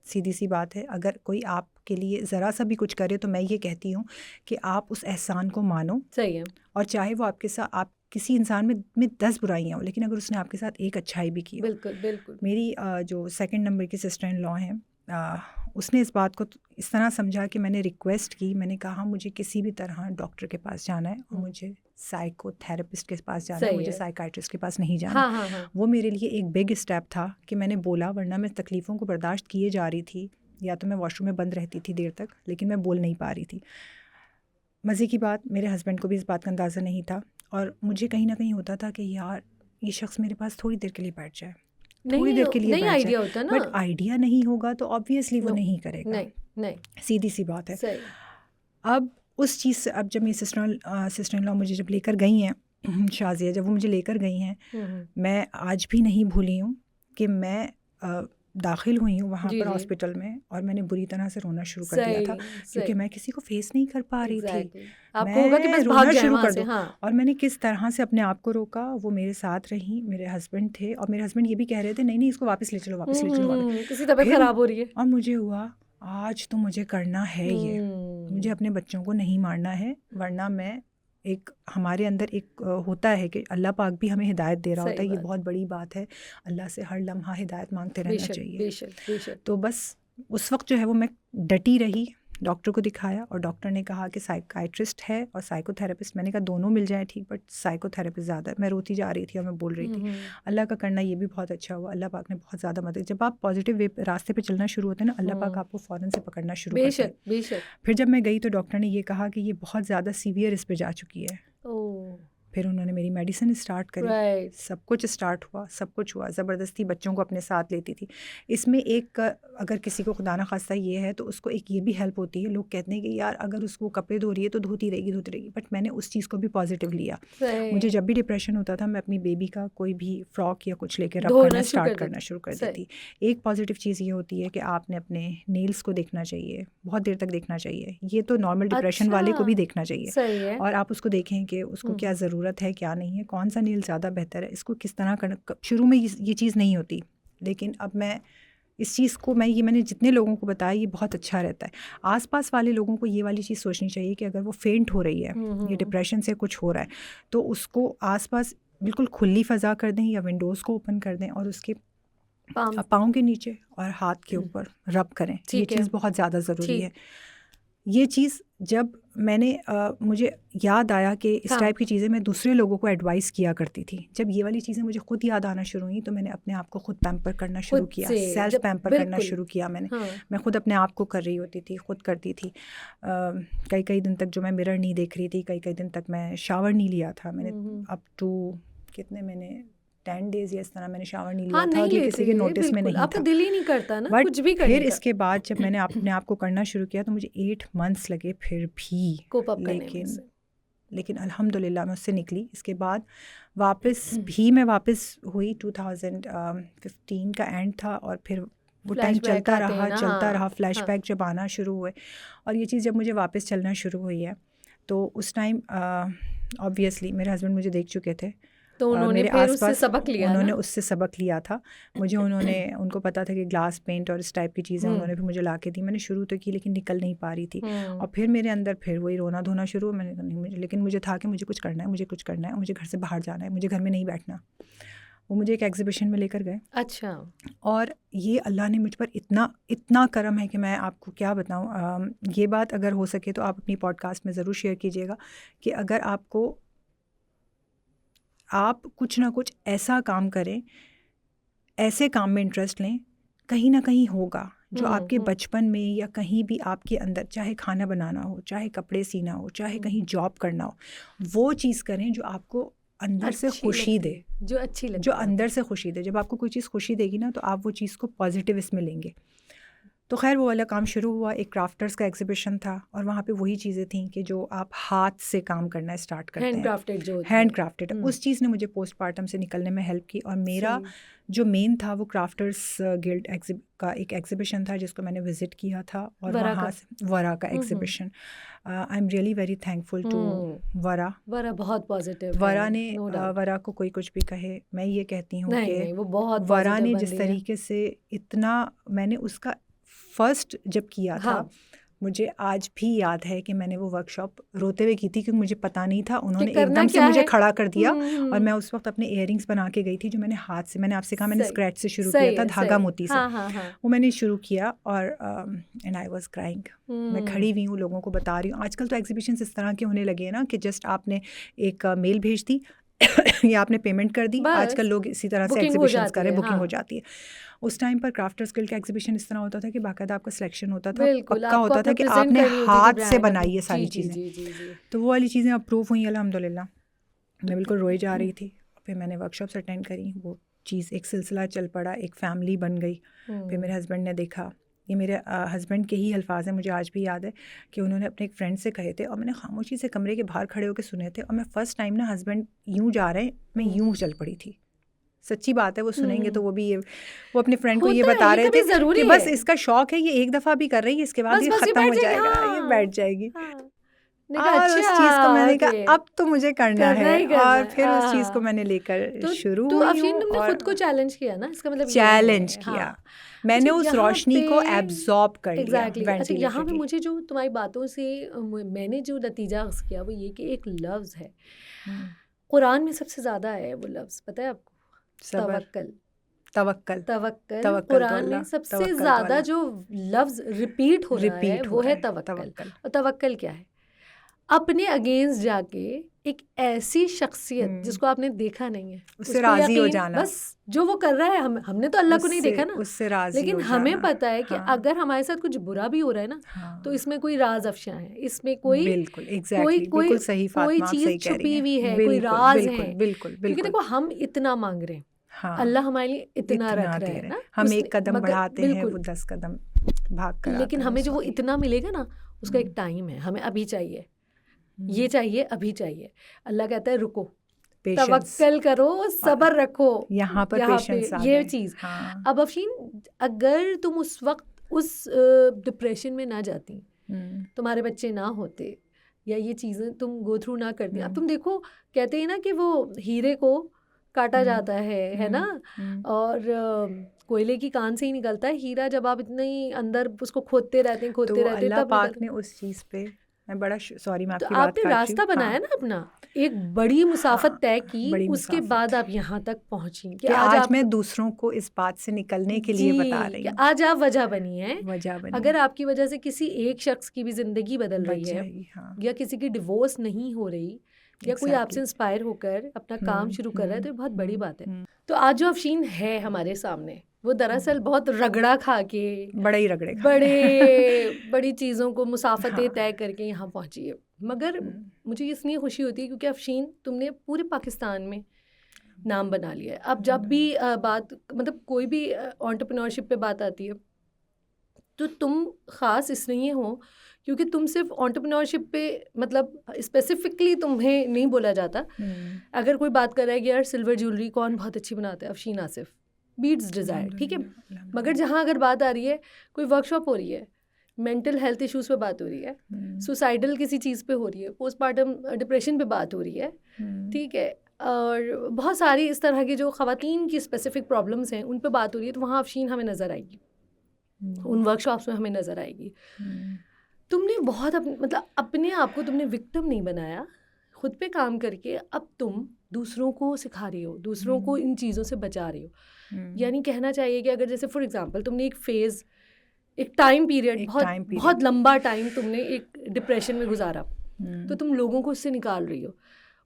सीधी सी बात है, अगर कोई आपके लिए ज़रा सा भी कुछ करे तो मैं ये कहती हूँ कि आप उस एहसान को मानो। सही है। और चाहे वो आपके साथ, आप किसी इंसान में 10 बुराइयाँ हो, लेकिन अगर उसने आपके साथ एक अच्छाई भी की हो। बिल्कुल बिल्कुल। मेरी जो 2nd नंबर की सिस्टर इन लॉ हैं, उसने इस बात को इस तरह समझा कि मैंने रिक्वेस्ट की, मैंने कहा मुझे किसी भी तरह डॉक्टर के पास जाना है, और मुझे साइकोथेरेपिस्ट के पास जाना है, मुझे साइकाइट्रिस्ट के पास नहीं जाना। वो मेरे लिए एक बिग स्टेप था कि मैंने बोला, वरना मैं तकलीफ़ों को बर्दाश्त किए जा रही थी, या तो मैं वॉशरूम में बंद रहती थी देर तक, लेकिन मैं बोल नहीं पा रही थी। मज़े की बात, मेरे हस्बैंड को भी इस बात का अंदाज़ा नहीं था, और मुझे कहीं ना कहीं होता था कि यार ये शख्स मेरे पास थोड़ी देर के लिए बैठ जाए, थोड़ी देर के लिए नहीं आइडिया होता ना, बट आइडिया नहीं होगा तो ऑब्वियसली वो नहीं करेगा। नहीं, सीधी सी बात है। अब उस चीज़ से, अब जब मेरी सिस्टर इन लॉ मुझे जब लेकर गई हैं शाज़िया, जब वो मुझे लेकर गई हैं, मैं आज भी नहीं भूली हूँ कि मैं दाखिल हुई हूँ वहाँ पर हॉस्पिटल में, और मैंने बुरी तरह से रोना शुरू कर दिया था, क्योंकि मैं किसी को फेस नहीं कर पा रही थी। आपको होगा कि बस रोना शुरू कर दूँ। और मैंने किस तरह से अपने आप को रोका, वो मेरे साथ रही, मेरे हस्बैंड थे, और मेरे हस्बैंड ये भी कह रहे थे नहीं इसको वापस ले चलो, वापस ले चलो, किसी तबीयत खराब हो रही है। और मुझे हुआ आज तो मुझे करना है ये, मुझे अपने बच्चों को नहीं मारना है, वरना मैं एक, हमारे अंदर एक होता है कि अल्लाह पाक भी हमें हिदायत दे रहा होता है, ये बहुत बड़ी बात है, अल्लाह से हर लम्हा हिदायत मांगते रहना चाहिए। बेशक। तो बस उस वक्त जो है वो मैं डटी रही, डॉक्टर को दिखाया, और डॉक्टर ने कहा कि साइकाइट्रिस्ट है और साइकोथेरेपिस्ट। मैंने कहा दोनों मिल जाए ठीक, बट साइकोथेरेपिस्ट ज़्यादा। मैं रोती जा रही थी और मैं बोल रही थी। अल्लाह का करना ये भी बहुत अच्छा हुआ, अल्लाह पाक ने बहुत ज़्यादा मदद। जब आप पॉजिटिव रास्ते पे चलना शुरू होते हैं ना, अल्लाह पाक आपको फ़ौरन से पकड़ना शुरू करता है। बेशक। फिर जब मैं गई तो डॉक्टर ने ये कहा कि ये बहुत ज़्यादा सीवियर इस पे जा चुकी है। फिर उन्होंने मेरी मेडिसिन स्टार्ट करी, सब कुछ स्टार्ट हुआ, सब कुछ हुआ। ज़बरदस्ती बच्चों को अपने साथ लेती थी। इसमें एक, अगर किसी को खुदा ना खास्ता ये है तो उसको एक ये भी हेल्प होती है, लोग कहते हैं कि यार अगर उसको कपड़े धो रही है तो धोती रहेगी, बट मैंने उस चीज़ को भी पॉजिटिव लिया। मुझे जब भी डिप्रेशन होता था, मैं अपनी बेबी का कोई भी फ्रॉक या कुछ लेकर रब करना स्टार्ट करना शुरू कर देती। एक पॉजिटिव चीज़ ये होती है कि आपने अपने नेल्स को देखना चाहिए, बहुत देर तक देखना चाहिए। ये तो नॉर्मल डिप्रेशन वाले को भी देखना चाहिए, और आप उसको देखें कि उसको क्या ज़रूरत है, क्या नहीं है, कौन सा नील ज़्यादा बेहतर है, इसको किस तरह करना। शुरू में ये चीज़ नहीं होती, लेकिन अब मैं इस चीज़ को, मैंने जितने लोगों को बताया ये बहुत अच्छा रहता है। आसपास वाले लोगों को ये वाली चीज़ सोचनी चाहिए कि अगर वो फेंट हो रही है, ये डिप्रेशन से कुछ हो रहा है, तो उसको आसपास बिल्कुल खुली फ़ज़ा कर दें या विंडोज़ को ओपन कर दें, और उसके पाँव के नीचे और हाथ के ऊपर रब करें। ये ठीक है। चीज़ बहुत ज़्यादा ज़रूरी ठीक। है। ये चीज़ जब मैंने मुझे याद आया कि इस हाँ। टाइप की चीज़ें मैं दूसरे लोगों को एडवाइस किया करती थी। जब ये वाली चीज़ें मुझे खुद याद आना शुरू हुई तो मैंने अपने आप को खुद पैम्पर करना शुरू खुद किया, से सेल्फ जब पैम्पर करना बिल्कुल शुरू किया मैंने। हाँ मैं खुद अपने आप को कर रही होती थी, खुद करती थी। कई कई दिन तक जो मैं मिरर नहीं देख रही थी, कई कई दिन तक मैं शावर नहीं लिया था मैंने। अप टू कितने मैंने 10 डेज़ या इस तरह मैंने शावर नहीं लिया हाँ था नहीं और ये लेते किसी के नोटिस में बिल्कुल, नहीं आपका था। दिल ही नहीं करता ना बट कुछ भी फिर करने का इसके बाद जब मैंने अपने आप को करना शुरू किया तो मुझे 8 मंथ्स लगे फिर भी, कोप अप करने में लेकिन से। लेकिन अल्हम्दुलिल्लाह मैं उससे निकली। इसके बाद मैं वापस हुई 2015 का एंड था और फिर वो टाइम फ्लैशबैक चलता आते हैं रहा ना, चलता हाँ रहा, हाँ फ्लैशबैक जब आना शुरू हुए और ये चीज़ जब मुझे वापस चलना शुरू हुई है तो उस टाइम ऑब्वियसली मेरे हस्बैंड मुझे देख चुके थे। तो उन्होंने मेरे फिर उससे आसपास सबक लिया उन्होंने ना। उससे सबक लिया था। मुझे उनको पता था कि ग्लास पेंट और इस टाइप की चीज़ें उन्होंने भी मुझे ला के दी। मैंने शुरू तो की लेकिन निकल नहीं पा रही थी और फिर मेरे अंदर फिर वही रोना धोना शुरू हुआ। मैंने कहा नहीं मुझे, लेकिन मुझे था कि मुझे कुछ करना है, मुझे कुछ करना है, मुझे घर से बाहर जाना है, मुझे घर में नहीं बैठना। वो मुझे एक एग्जीबिशन में लेकर गए अच्छा और ये अल्लाह ने मुझ पर इतना करम है कि मैं आपको क्या बताऊँ। ये बात अगर हो सके तो आप अपनी पॉडकास्ट में ज़रूर शेयर कीजिएगा कि अगर आप कुछ ना कुछ ऐसा काम करें, ऐसे काम में इंटरेस्ट लें, कहीं ना कहीं होगा जो आपके बचपन में या कहीं भी आपके अंदर, चाहे खाना बनाना हो, चाहे कपड़े सीना हो, चाहे कहीं जॉब करना हो, वो चीज़ करें जो आपको अंदर से खुशी दे, जो अच्छी लगती जो है अंदर से खुशी दे। जब आपको कोई चीज़ खुशी देगी ना तो आप वो चीज़ को पॉजिटिव इसमें लेंगे। तो खैर वो वाला काम शुरू हुआ। एक क्राफ्टर्स का एग्जीबिशन था और वहाँ पे वही चीज़ें थी कि जो आप हाथ से काम करना स्टार्ट करते हैं, हैंड क्राफ्टेड जो हैंड क्राफ्टेड, उस चीज़ ने मुझे पोस्टमार्टम से निकलने में हेल्प की। और मेरा जो मेन था वो क्राफ्टर्स गिल्ड का एक एग्जीबिशन था जिसको मैंने विज़िट किया था और वहाँ से वरा का exhibition. I am really very thankful to वरा। वरा बहुत पॉजिटिव वरा है, ने no doubt। वरा को कोई कुछ भी कहे, मैं ये कहती हूँ नहीं कि नहीं वो बहुत वरा पॉजिटिव ने बन जिस रही है। तरीके से इतना, मैंने उसका फर्स्ट जब किया था हाँ मुझे आज भी याद है कि मैंने वो वर्कशॉप रोते हुए की थी क्योंकि मुझे पता नहीं था। उन्होंने करना एकदम से क्या मुझे है। खड़ा कर दिया और मैं उस वक्त अपने इयररिंग्स बना के गई थी जो मैंने हाथ से, मैंने आपसे कहा मैंने सही, स्क्रैच से शुरू सही किया था, है, धागा सही। मोती से। हाँ हाँ हाँ वो मैंने शुरू किया और एंड आई वाज क्राइंग। मैं खड़ी हुई हूँ, लोगों को बता रही हूँ। आजकल तो एग्जीबिशंस इस तरह के होने लगे हैं ना कि जस्ट आपने एक मेल भेज दी या आपने पेमेंट कर दी। बस आजकल लोग इसी तरह से बुकिंग हो एग्जीबिशंस जाती कर रहे हैं, है, बुकिंग हो हाँ जाती है। उस टाइम पर क्राफ्टर्स गिल्ड का एग्जीबिशन इस तरह होता था कि बाकायदा आपका सिलेक्शन होता था, बिल्कुल पक्का आपको होता था अपना कि प्रेजेंट आपने करनी होती थी हाथ से ब्रांड बनाई अपनी। ये जी सारी जी चीज़ें। जी जी जी। तो वो वाली चीज़ें अप्रूव हुई अल्हम्दुलिल्लाह। मैं बिल्कुल रोई जा रही थी। फिर मैंने वर्कशॉप्स अटेंड करी, वो चीज़ एक सिलसिला चल पड़ा, एक फैमिली बन गई। फिर मेरे हस्बैंड ने देखा, ये मेरे हस्बैंड के ही अल्फाज हैं, मुझे आज भी याद है कि उन्होंने अपने एक फ्रेंड से कहे थे और मैंने खामोशी से कमरे के बाहर खड़े होकर सुने थे। और मैं फ़र्स्ट टाइम ना हस्बैंड यूँ जा रहे हैं, मैं यूँ चल पड़ी थी। सच्ची बात है, वो सुनेंगे तो वो अपने फ्रेंड को ये होता है, बता ये रहे कभी थे ज़रूरी कि बस है। इसका शौक है, ये एक दफ़ा भी कर रही है, इसके बाद बस ये बस ये ख़त्म बैठ हो जाएगी, जाएगा, ये हाँ बैठ जाएगी। हाँ। मैंने कहा और उस अच्छा चीज़ को मैंने ओके कहा अब तो मुझे करना करना है ही करना और है, फिर उस चीज़ को हाँ। मैंने लेकर तो शुरू तो हुई अफरीन हूँ तुमने और खुद को चैलेंज किया ना, इसका मतलब ये चैलेंज है, किया। हाँ। मैंने अच्छा उस यहाँ रोशनी को पे एब्जॉर्ब कर लिया एग्जैक्टली अच्छा यहाँ पे वेंटिलेटर की। मुझे जो तुम्हारी बातों से मैंने जो नतीजा अख्ज़ किया वो ये कि एक लफ्ज़ है कुरान में सबसे ज़्यादा है, वो लफ्ज़ पता है आपको? सबर, तवक्कल। तवक्कल, तवक्कल तवक्कल तो कुरान में अल्लाह, सबसे तवक्कल तो ज़्यादा अल्लाह। जो लफ्ज़ रिपीट हो रहा है रिपीट हो वो रहा है है तवक्कल। तवक्कल। और तवक्कल क्या है? अपने अगेंस्ट जाके एक ऐसी शख्सियत जिसको आपने देखा नहीं है, उससे उस पे राज़ी हो यकीन, जाना, बस जो वो कर रहा है, हमने तो अल्लाह को नहीं देखा ना, उससे राज़ी लेकिन हो हमें जाना। पता है कि हाँ, अगर हमारे साथ कुछ बुरा भी हो रहा है ना, तो हाँ, इसमें कोई राज अफ़शा है, इसमें कोई बिल्कुल कोई एग्जैक्टली, कोई बिल्कुल सही कोई फातिमा, आप चीज़ सही कह रही छुपी हुई हैं। है, कोई बिल्कुल राज बिल्कुल है। बिल्कुल क्योंकि बिल्कुल। देखो हम इतना मांग रहे हैं, हाँ, अल्लाह हमारे लिए इतना इतना रख रहा दे है रहे ना, हैं, हम उसने एक कदम मगर बढ़ाते हैं, बिल्कुल, वो 10 कदम भाग कर लेकिन आता है। हमें जो वो सॉरी, इतना मिलेगा ना, उसका एक टाइम है, हमें अभी चाहिए, ये चाहिए, अभी चाहिए। अल्लाह कहता है रुको, पेशेंस, तवक्कल करो, सब्र रखो। यहाँ पर यहाँ पे पेशेंस आ ये गए। चीज़। हाँ, अब अफशीन अगर तुम उस वक्त उस डिप्रेशन में ना जाती, तुम्हारे बच्चे ना होते या ये चीज़ें तुम गो थ्रू ना करती, अब तुम देखो कहते हैं ना कि वो हीरे को काटा जाता है ना, और कोयले की कान से ही निकलता है हीरा, जब आप इतने ही अंदर उसको खोदते रहते हैं तो खोदते रहते हैं अल्लाह तब पाक निकल। ने उस चीज़ पे मैं बड़ा सॉरी, मैं तो आपकी बात आपने काट रही रास्ता हूँ। बनाया हाँ, ना अपना, एक बड़ी मुसाफत हाँ, तय की, बड़ी उसके मुसाफत बाद आप यहाँ तक पहुंची कि कि आज आज आप मैं दूसरों को इस बात से निकलने के लिए बता जी रही कि हूँ, आज आप वजह बनी हैं। वजह बनी अगर आपकी वजह से किसी एक शख्स की भी जिंदगी बदल रही वजह है, ही। हाँ, या किसी की डिवोर्स नहीं हो रही, या कोई आपसे एग्जैक्टली। इंस्पायर होकर अपना काम शुरू कर रहा है, तो ये बहुत बड़ी बात है। हम्म। तो आज जो अफशीन है हमारे सामने, वो दरअसल बहुत रगड़ा खा के, बड़ा ही रगड़े खाए। बड़ी चीज़ों को मुसाफतें हाँ। तय करके यहाँ पहुंची है। मगर मुझे इसलिए खुशी होती है क्योंकि अफशीन, तुमने पूरे पाकिस्तान में नाम बना लिया है। अब जब भी बात, मतलब कोई भी एंटरप्रेन्योरशिप पे बात आती है, तो तुम ख़ास इसलिए हो क्योंकि तुम सिर्फ एंटरप्रेन्योरशिप पे, मतलब स्पेसिफिकली तुम्हें नहीं बोला जाता। अगर कोई बात कर रहा है कि यार सिल्वर ज्वेलरी कौन बहुत अच्छी बनाता है, अफशीन आसिफ, बीट्स डिज़ायर, ठीक है। मगर जहाँ अगर बात आ रही है, कोई वर्कशॉप हो रही है, मेंटल हेल्थ इश्यूज़ पे बात हो रही है, सुसाइडल किसी चीज़ पे हो रही है, पोस्टमार्टम डिप्रेशन पे बात हो रही है, ठीक है, और बहुत सारी इस तरह की जो ख़वातीन की स्पेसिफिक प्रॉब्लम्स हैं उन पे बात हो रही है, तो वहाँ अफशीन हमें नज़र आएगी, उन वर्कशॉप्स में हमें नज़र आएगी। तुमने बहुत मतलब अपने आप को तुमने विक्टिम नहीं बनाया, खुद पे काम करके अब तुम दूसरों को सिखा रही हो, दूसरों को इन चीज़ों से बचा रही हो। यानी कहना चाहिए कि अगर जैसे फॉर एग्जांपल तुमने एक फेज़, एक टाइम पीरियड, बहुत लंबा टाइम तुमने एक डिप्रेशन में गुजारा, तो तुम लोगों को उससे निकाल रही हो,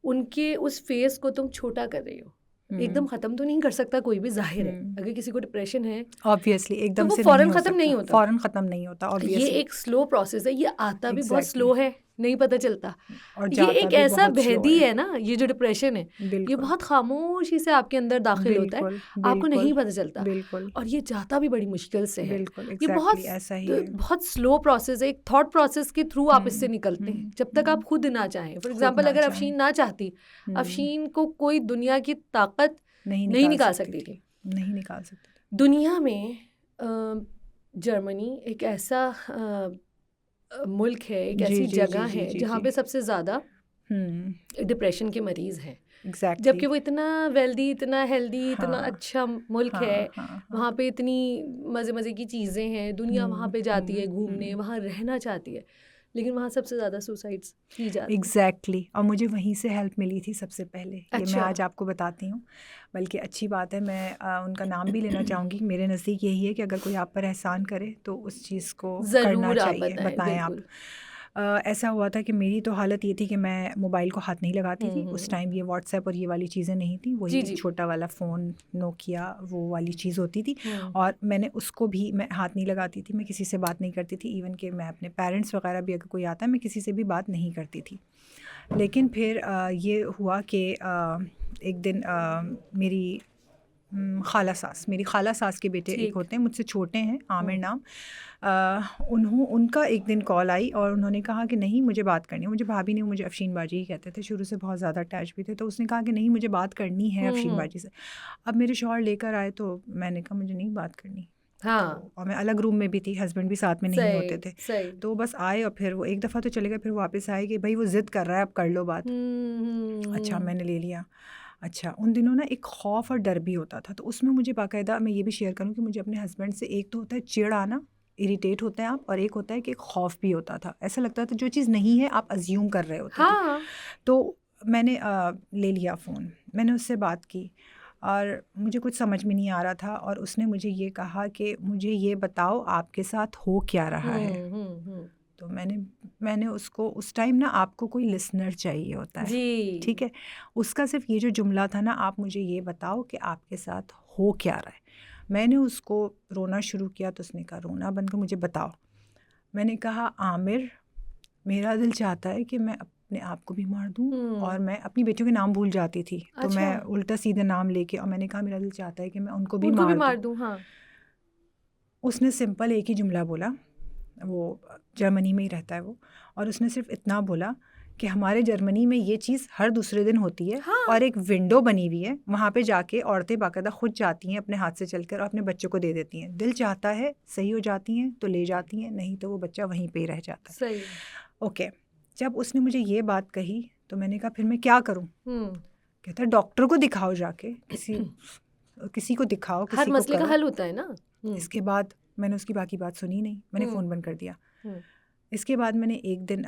उनके उस फेज़ को तुम छोटा कर रही हो। एकदम ख़त्म तो नहीं कर सकता कोई भी, जाहिर है। अगर किसी को डिप्रेशन है ऑब्वियसली एकदम तो से वो फ़ौरन नहीं हो ख़त्म नहीं सकता, होता, फ़ौरन ख़त्म नहीं होता, ये ऑब्वियसली। एक स्लो प्रोसेस है, ये आता भी बहुत स्लो है, नहीं पता चलता, और ये जाता एक भी ऐसा बहुत स्लो भेदी है। है ना, ये जो डिप्रेशन है, ये बिल्कुल बहुत खामोशी से आपके अंदर दाखिल होता है, बिल्कुल आपको नहीं बिल्कुल पता चलता, बिल्कुल और ये जाता भी बड़ी मुश्किल से है। बिल्कुल ये बहुत एग्जैक्टली ऐसा ही है। बहुत स्लो प्रोसेस है, एक थॉट प्रोसेस के थ्रू आप इससे निकलते हैं, जब तक आप खुद ना चाहें। फॉर एग्जांपल अगर अफशीन ना चाहती, अफशीन को कोई दुनिया की ताकत नहीं निकाल सकती थी, नहीं निकाल सकती थी। दुनिया में जर्मनी एक ऐसा मुल्क है, एक ऐसी जगह है जहाँ पे सबसे ज़्यादा डिप्रेशन के मरीज़ हैं, एग्जैक्टली, जबकि वो इतना वेल्दी, इतना हेल्दी, इतना अच्छा मुल्क है, वहाँ पे इतनी मज़े मज़े की चीज़ें हैं, दुनिया वहाँ पे जाती है घूमने, वहाँ रहना चाहती है, लेकिन वहाँ सबसे ज़्यादा सुसाइड्स की जाती है। एग्जैक्टली, और मुझे वहीं से हेल्प मिली थी सबसे पहले। ये मैं अच्छा। आज आपको बताती हूँ, बल्कि अच्छी बात है, मैं उनका नाम भी लेना चाहूँगी। मेरे नज़दीक यही है कि अगर कोई आप पर एहसान करे तो उस चीज़ को करना चाहिए। बताएं आप। ऐसा हुआ था कि मेरी तो हालत ये थी कि मैं मोबाइल को हाथ नहीं लगाती थी उस टाइम। ये व्हाट्सएप और ये वाली चीज़ें नहीं थी, वही छोटा वाला फ़ोन नोकिया वो वाली चीज़ होती थी, और मैंने उसको भी मैं हाथ नहीं लगाती थी, मैं किसी से बात नहीं करती थी। इवन कि मैं अपने पेरेंट्स वगैरह भी अगर कोई आता है मैं किसी से भी बात नहीं करती थी। लेकिन फिर ये हुआ कि एक दिन मेरी खाला सास के बेटे एक होते हैं, मुझसे छोटे हैं, आमिर नाम, उनका एक दिन कॉल आई और उन्होंने कहा कि नहीं मुझे बात करनी है। मुझे भाभी ने, मुझे अफशीन बाजी ही कहते थे, शुरू से बहुत ज़्यादा अटैच भी थे, तो उसने कहा कि नहीं मुझे बात करनी है अफशीन बाजी से। अब मेरे शौहर लेकर आए तो मैंने कहा मुझे नहीं बात करनी। हाँ। और मैं अलग रूम में भी थी, हस्बैंड भी साथ में नहीं होते थे, तो बस आए और फिर वो एक दफ़ा तो चले गए, फिर वापस आए कि भाई वो ज़िद कर रहा है अब कर लो बात। अच्छा, मैंने ले लिया। अच्छा, उन दिनों ना एक खौफ और डर भी होता था, तो उसमें मुझे बाकायदा, मैं ये भी शेयर करूँ कि मुझे अपने हस्बैंड से एक तो होता है चिढ़ आना, इरिटेट होते हैं आप, और एक होता है कि खौफ भी होता था। ऐसा लगता था जो चीज़ नहीं है आप अज्यूम कर रहे होते थे। तो मैंने ले लिया फ़ोन, मैंने उससे बात की और मुझे कुछ समझ में नहीं आ रहा था, और उसने मुझे ये कहा कि मुझे ये बताओ आपके साथ हो क्या रहा है। तो मैंने उसको, उस टाइम ना आपको कोई लिसनर चाहिए होता है, ठीक है, उसका सिर्फ ये जो जुमला था ना, आप मुझे ये बताओ कि आपके साथ हो क्या रहा है। मैंने उसको रोना शुरू किया, तो उसने कहा रोना बंद कर, मुझे बताओ। मैंने कहा आमिर, मेरा दिल चाहता है कि मैं अपने आप को भी मार दूं, और मैं अपनी बेटियों के नाम भूल जाती थी, तो मैं उल्टा सीधा नाम लेके, और मैंने कहा मेरा दिल चाहता है कि मैं उनको भी मार दूं। हाँ। उसने सिंपल एक ही जुमला बोला, वो जर्मनी में ही रहता है वो, और उसने सिर्फ इतना बोला कि हमारे जर्मनी में ये चीज़ हर दूसरे दिन होती है, और एक विंडो बनी हुई है, वहाँ पे जाके औरतें बाकायदा खुद जाती हैं अपने हाथ से चलकर और अपने बच्चों को दे देती हैं। दिल चाहता है सही हो जाती हैं तो ले जाती हैं, नहीं तो वो बच्चा वहीं पे ही रह जाता है। सही। ओके, जब उसने मुझे ये बात कही तो मैंने कहा फिर मैं क्या करूँ। कहता डॉक्टर को दिखाओ, जाके किसी को दिखाओ, किसी हर को मसले का हल होता है ना। इसके बाद मैंने उसकी बाकी बात सुनी नहीं, मैंने फ़ोन बंद कर दिया। इसके बाद मैंने एक दिन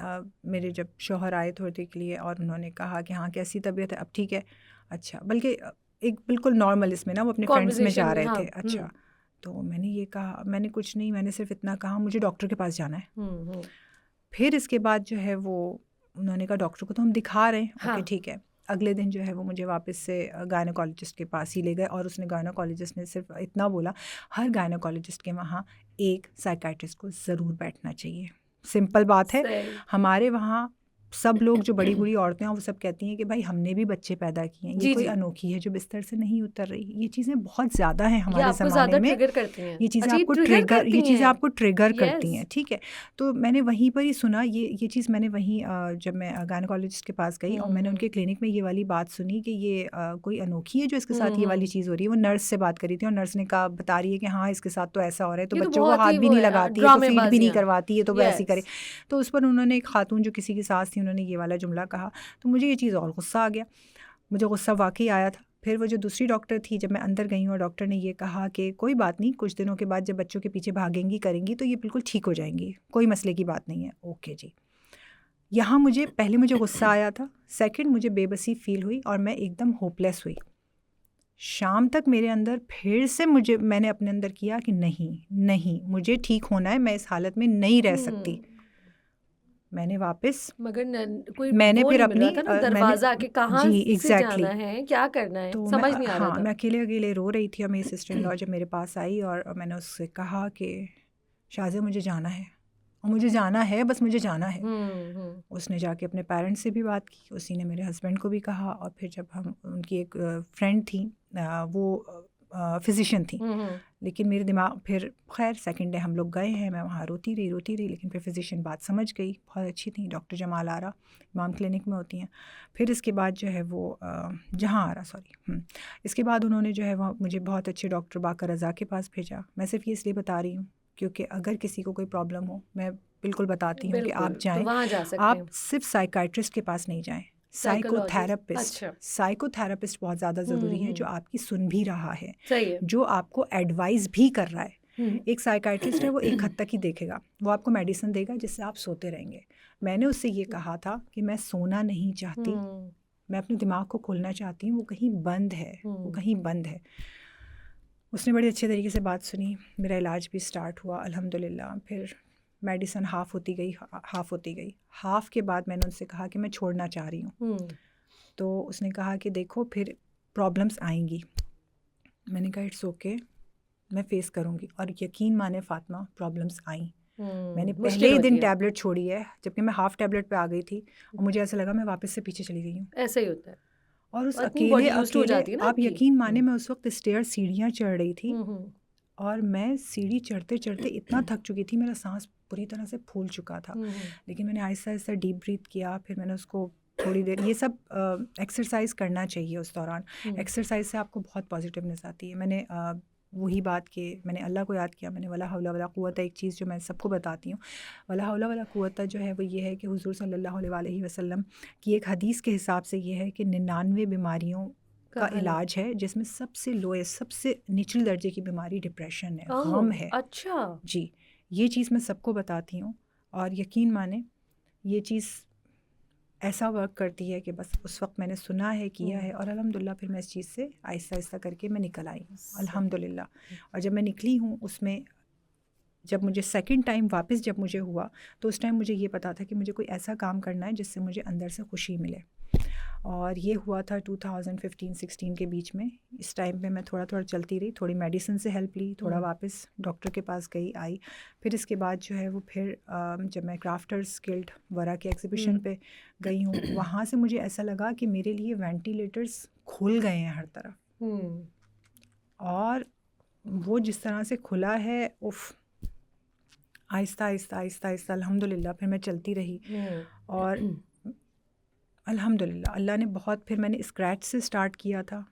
मेरे जब शौहर आए थोड़ी देर के लिए और उन्होंने कहा कि हाँ कैसी तबीयत है, अब ठीक है। अच्छा, बल्कि एक बिल्कुल नॉर्मल इसमें ना वो अपने फ्रेंड्स में जा कॉन्वर्सेशन में, रहे हाँ। थे। अच्छा, तो मैंने ये कहा, मैंने कुछ नहीं, मैंने सिर्फ इतना कहा मुझे डॉक्टर के पास जाना है। फिर इसके बाद जो है वो उन्होंने कहा डॉक्टर को तो हम दिखा रहे हैं, हाँ। ओके ठीक है। अगले दिन जो है वो मुझे वापस से गायनोकोलॉजिस्ट के पास ही ले गए और उसने गायनोकोलॉजिस्ट ने सिर्फ इतना बोला, हर गायनोकोलॉजिस्ट के वहाँ एक साइकाइट्रिस्ट को ज़रूर बैठना चाहिए। सिंपल बात है। सही। हमारे वहाँ सब लोग जो बड़ी बूढ़ी औरतें हैं वो सब कहती हैं कि भाई हमने भी बच्चे पैदा किए हैं, ये जी, कोई जी। अनोखी है जो बिस्तर से नहीं उतर रही। ये चीज़ें बहुत ज़्यादा हैं ये हमारे आपको ज़माने ज़्यादा में। ट्रिगर करती हैं। ये चीज़ें अच्छा, ये आपको ट्रिगर ट्रिगर करती ये चीज़ें हैं। आपको ट्रिगर करती हैं, यस। ठीक है। तो मैंने वहीं पर ही सुना ये चीज़ मैंने वहीं जब मैं गायनोकोलॉजिस्ट के पास गई और मैंने उनके क्लिनिक में ये वाली बात सुनी कि ये कोई अनोखी है जो इसके साथ ये वाली चीज़ हो रही है। वो नर्स से बात करी थी और नर्स ने कहा, बता रही है कि हाँ इसके साथ तो ऐसा हो रहा है, तो ये तो बच्चों को बहुत हाथ ही भी वो नहीं है, लगाती है, तो फीड भी नहीं ड्रामेबाजियाँ। करवाती है, तो वैसे करे। यस। तो उस पर उन्होंने एक खातून जो किसी की सास थी, उन्होंने ये वाला जुमला कहा, तो मुझे ये चीज़ और गुस्सा आ गया। मुझे गुस्सा वाकई आया था। फिर वो जो दूसरी डॉक्टर थी, जब मैं अंदर गई हूँ और डॉक्टर ने ये कहा कि कोई बात नहीं, कुछ दिनों के बाद जब बच्चों के पीछे भागेंगी करेंगी तो ये बिल्कुल ठीक हो जाएंगी, कोई मसले की बात नहीं है। ओके जी। यहाँ पहले मुझे गुस्सा आया था, सेकंड मुझे बेबसी फील हुई और मैं एकदम होपलेस हुई। शाम तक मेरे अंदर फिर से मैंने अपने अंदर किया कि नहीं मुझे ठीक होना है, मैं इस हालत में नहीं रह सकती। मैंने वापस मगर कोई मैंने वो फिर नहीं मिल रहा अपनी था ना दरवाजा कि कहाँ जी से एग्जैक्टली जाना है, क्या करना है, तो समझ नहीं आ रहा हाँ था। मैं अकेले रो रही थी और मेरी सिस्टर इन लॉ जब मेरे पास आई और मैंने उससे कहा कि शाज़िया मुझे जाना है, और मुझे जाना है, बस मुझे जाना है। उसने जाके अपने पेरेंट्स से भी बात की, उसी ने मेरे हस्बैंड को भी कहा, और फिर जब हम उनकी एक फ्रेंड थी, वो फिजिशियन थी, लेकिन मेरे दिमाग फिर खैर सेकंड डे हम लोग गए हैं, मैं वहाँ रोती रही, लेकिन फिर फिजिशियन बात समझ गई, बहुत अच्छी थी, डॉक्टर जमाल आरा, इमाम क्लिनिक में होती हैं। फिर इसके बाद जो है वो जहाँ आरा इसके बाद उन्होंने जो है वो मुझे बहुत अच्छे डॉक्टर बाकर रज़ा के पास भेजा। मैं सिर्फ ये इसलिए बता रही हूँ क्योंकि अगर किसी को कोई प्रॉब्लम हो, मैं बिल्कुल बताती हूँ कि आप जाएँ, तो वहाँ जा सकते आप हैं। सिर्फ साइकाइट्रिस्ट के पास नहीं जाएँ, साइकोथेरापिस्ट। अच्छा। साइकोथेरापिस्ट बहुत ज़्यादा ज़रूरी है, जो आपकी सुन भी रहा है, सही है। जो आपको एडवाइस भी कर रहा है। एक साइकाइट्रिस्ट है, वो एक हद तक ही देखेगा, वो आपको मेडिसिन देगा जिससे आप सोते रहेंगे। मैंने उससे ये कहा था कि मैं सोना नहीं चाहती, मैं अपने दिमाग को खोलना चाहती हूँ, वो कहीं बंद है, वो कहीं बंद है। उसने बड़े अच्छे तरीके से बात सुनी, मेरा इलाज भी स्टार्ट हुआ अल्हम्दुलिल्लाह। फिर मेडिसिन हाफ़ होती गई। हाफ़ के बाद मैंने उनसे कहा कि मैं छोड़ना चाह रही हूँ। तो उसने कहा कि देखो फिर प्रॉब्लम्स आएंगी। मैंने कहा इट्स ओके, मैं फ़ेस करूँगी, और यकीन माने फ़ातिमा प्रॉब्लम्स आई। मैंने पहले ही दिन टैबलेट छोड़ी है, जबकि मैं हाफ़ टैबलेट पे आ गई थी, और मुझे ऐसा लगा मैं वापस से पीछे चली गई हूँ। ऐसा ही होता है। और उस अपनी बॉडी यूज्ड हो जाती है ना आप आपकी। यकीन माने मैं उस वक्त सीढ़ियाँ चढ़ रही थी, और मैं सीढ़ी चढ़ते चढ़ते इतना थक चुकी थी, मेरा सांस पूरी तरह से फूल चुका था। लेकिन मैंने आहिस्ता आहिस्ता डीप ब्रीथ किया, फिर मैंने उसको थोड़ी देर, ये सब एक्सरसाइज करना चाहिए उस दौरान। एक्सरसाइज से आपको बहुत पॉजिटिवनेस आती है। मैंने वही बात कि मैंने अल्लाह को याद किया, मैंने वला हौला वला कुव्वत, एक चीज़ जो मैं सबको बताती हूँ, वला हौला वला कुव्वत जो है वो ये है कि हुजूर सल्लल्लाहु अलैहि वसल्लम की एक हदीस के हिसाब से ये है कि 99 बीमारियों का इलाज है, जिसमें सबसे लोएस्ट, सबसे निचले दर्जे की बीमारी डिप्रेशन है, गम है। अच्छा जी, ये चीज़ मैं सबको बताती हूँ, और यकीन माने ये चीज़ ऐसा वर्क करती है कि बस उस वक्त मैंने सुना है, किया है, और अल्हम्दुलिल्लाह फिर मैं इस चीज़ से आहिस्ता आहिस्ता करके मैं निकल आई हूँ अल्हम्दुलिल्लाह। और जब मैं निकली हूँ उसमें, जब मुझे सेकंड टाइम वापस जब मुझे हुआ, तो उस टाइम मुझे ये पता था कि मुझे कोई ऐसा काम करना है जिससे मुझे अंदर से खुशी मिले। और ये हुआ था 2015-16 के बीच में। इस टाइम पे मैं थोड़ा थोड़ा चलती रही, थोड़ी मेडिसिन से हेल्प ली, थोड़ा वापस डॉक्टर के पास गई आई। फिर इसके बाद जो है वो फिर जब मैं क्राफ्टर्स गिल्ड वरा के एग्जीबिशन पे गई हूँ, वहाँ से मुझे ऐसा लगा कि मेरे लिए वेंटिलेटर्स खुल गए हैं हर तरफ, और वो जिस तरह से खुला है, उफ़, आहिस्ता आहिस्ता आहिस्ता आहिस्ता अल्हम्दुलिल्लाह फिर मैं चलती रही। और अल्हम्दुलिल्लाह अल्लाह ने बहुत, फिर मैंने स्क्रैच से स्टार्ट किया था।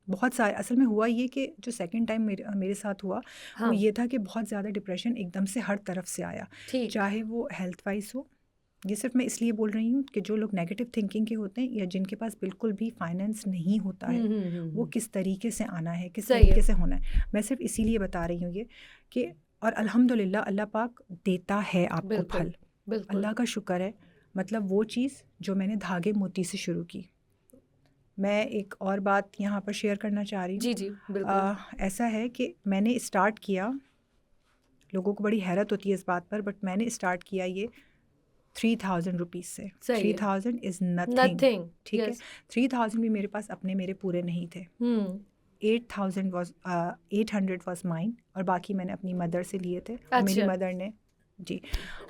बहुत सारे, असल में हुआ ये कि जो सेकंड टाइम मेरे साथ हुआ, वो ये था कि बहुत ज़्यादा डिप्रेशन एकदम से हर तरफ से आया, चाहे वो हेल्थ वाइज हो। ये सिर्फ मैं इसलिए बोल रही हूँ कि जो लोग नेगेटिव थिंकिंग के होते हैं, या जिनके पास बिल्कुल भी फाइनेंस नहीं होता है, वो किस तरीके से आना है, किस तरीके से होना है, मैं सिर्फ इसीलिए बता रही हूँ ये कि, और अल्हम्दुलिल्लाह अल्लाह पाक देता है आपको फल। बिल्कुल। अल्लाह का शुक्र है, मतलब वो चीज़ जो मैंने धागे मोती से शुरू की। मैं एक और बात यहाँ पर शेयर करना चाह रही हूँ। जी जी बिल्कुल। ऐसा है कि मैंने स्टार्ट किया, लोगों को बड़ी हैरत होती है इस बात पर, बट मैंने स्टार्ट किया ये 3000 रुपीज़ से। सही है। 3000 इज़ नथिंग, नथिंग। ठीक है। यस। 3000 भी मेरे पास अपने मेरे पूरे नहीं थे। 8,000 was 800 was माइन, और बाकी मैंने अपनी मदर से लिए थे। और मेरी अच्छा। मदर ने जी,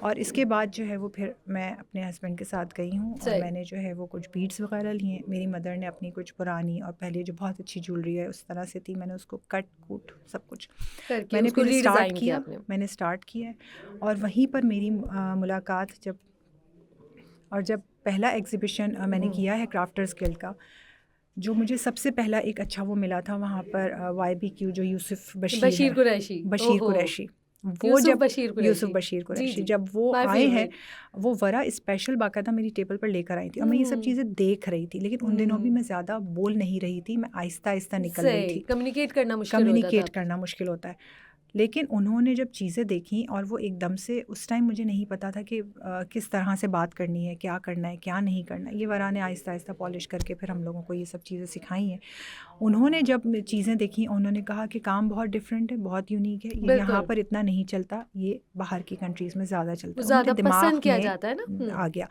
और इसके बाद जो है वो फिर मैं अपने हस्बैंड के साथ गई हूँ और सही। मैंने जो है वो कुछ बीड्स वगैरह लिए। मेरी मदर ने अपनी कुछ पुरानी और पहले जो बहुत अच्छी ज्वेलरी है उस तरह से थी, मैंने उसको कट कूट सब कुछ करके मैंने उसको फिर रीडिज़ाइन स्टार्ट किया किया। आपने। मैंने स्टार्ट किया और वहीं पर मेरी मुलाकात जब पहला एग्ज़िबिशन मैंने किया है क्राफ्टर्स गिल्ड का, जो मुझे सबसे पहला एक अच्छा वो मिला था वहाँ पर YBQ, जो यूसुफ बशीर कुरैशी। बशीर ओहो। कुरैशी, वो यूसुफ जब बशीर कुरैशी। यूसुफ बशीर जी कुरैशी जी। जब वो माय आए हैं, फेवरेट। वो वरा स्पेशल बाकायदा मेरी टेबल पर लेकर आई थी और मैं ये सब चीज़ें देख रही थी। लेकिन उन दिनों भी मैं ज़्यादा बोल नहीं रही थी, मैं आहिस्ता आहिस्ता निकल रही सही। थी। कम्युनिकेट करना मुश्किल होता था कम्युनिकेट आपको। करना मुश्किल होता है। लेकिन उन्होंने जब चीज़ें देखी और वो एकदम से, उस टाइम मुझे नहीं पता था कि किस तरह से बात करनी है, क्या करना है, क्या नहीं करना है। ये वरा ने आहिस्ता आहिस्ता पॉलिश करके फिर हम लोगों को ये सब चीज़ें सिखाई हैं। उन्होंने जब चीज़ें देखी, उन्होंने कहा कि काम बहुत डिफरेंट है, बहुत यूनिक है, ये यहाँ पर इतना नहीं चलता, ये बाहर की कंट्रीज़ में ज़्यादा चलता है। ज़्यादा उनके दिमाग पसंद किया में जाता है ना। आ गया।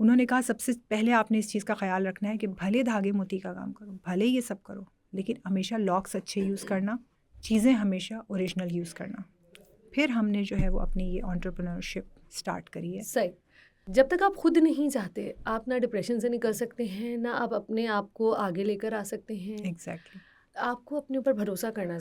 उन्होंने कहा सबसे पहले आपने इस चीज़ का ख्याल रखना है कि भले धागे मोती का काम करो, भले ये सब करो, लेकिन हमेशा लॉक्स अच्छे यूज़ करना, चीज़ें हमेशा ओरिजिनल यूज़ करना। फिर हमने जो है वो अपनी ये एंटरप्रेन्योरशिप स्टार्ट करी है। सही। जब तक आप खुद नहीं चाहते, आप ना डिप्रेशन से निकल सकते हैं, ना आप अपने आप को आगे लेकर आ सकते हैं। एग्जैक्टली। आपको अपने ऊपर भरोसा करना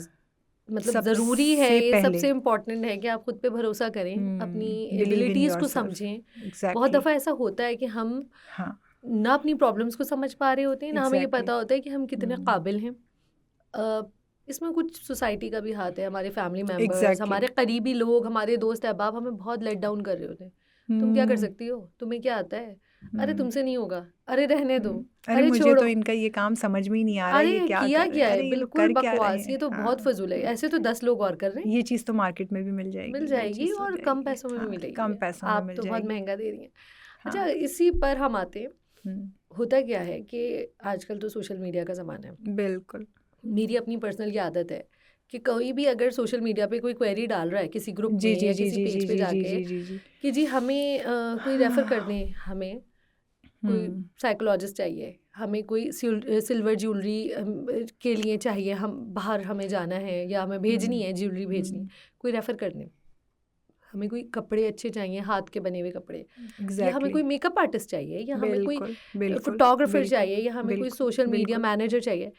मतलब सबसे ज़रूरी है। ये पहले सबसे इम्पोर्टेंट है कि आप खुद पे भरोसा करें, अपनी बिलीव इन एबिलिटीज़ को योरसेल्फ। समझें। बहुत एग्जैक्टली। दफ़ा ऐसा होता है कि हम हाँ, ना अपनी प्रॉब्लम्स को समझ पा रहे होते हैं, ना हमें ये एग्जैक्टली। पता होता है कि हम कितने काबिल हैं। इसमें कुछ सोसाइटी का भी हाथ है, हमारे फैमिली मेम्बर्स, एग्जैक्टली। हमारे करीबी लोग, हमारे दोस्त अहबाब हमें बहुत लेट डाउन कर रहे होते हैं। तुम क्या कर सकती हो, तुम्हें क्या आता है, अरे तुमसे नहीं होगा, अरे रहने दो, अरे मुझे छोड़ो, तो इनका ये काम समझ में ही नहीं आ रहा है, अरे ये क्या किया कर रहे क्या हैं, है, अरे ये लोग बिल्कुल कर क्या रहे बकवास, ये हैं। तो बहुत हाँ, फजूल है, ऐसे तो 10 लोग और कर रहे हैं। ये चीज़ तो मार्केट में भी मिल जाएगी, मिल ये जाएगी चीज़ तो और जाएगी। कम पैसों में भी हाँ, मिलेगी। कम पैसों में आप मिल तो बहुत जाएगी। महंगा दे रही हैं। अच्छा, हाँ। इसी पर हम आते हैं। हम्म, होता क्या है कि आजकल तो सोशल मीडिया का ज़माना है। बिल्कुल। मेरी अपनी पर्सनल ये आदत है कि कोई भी अगर सोशल मीडिया पे कोई क्वेरी डाल रहा है किसी ग्रुप जी में जी या जी किसी जी पेज जी पे जी जी जाके जी जी जी। कि जी हमें कोई रेफ़र कर दें, हमें कोई साइकोलॉजिस्ट चाहिए, हमें कोई सिल्वर ज्वेलरी के लिए चाहिए, हम बाहर हमें जाना है या हमें भेजनी है ज्वेलरी भेजनी, कोई रेफ़र कर दें। हमें कोई कपड़े अच्छे चाहिए, हाथ के बने हुए कपड़े, या हमें कोई मेकअप आर्टिस्ट चाहिए, या हमें कोई फोटोग्राफर चाहिए, या हमें कोई सोशल मीडिया मैनेजर चाहिए।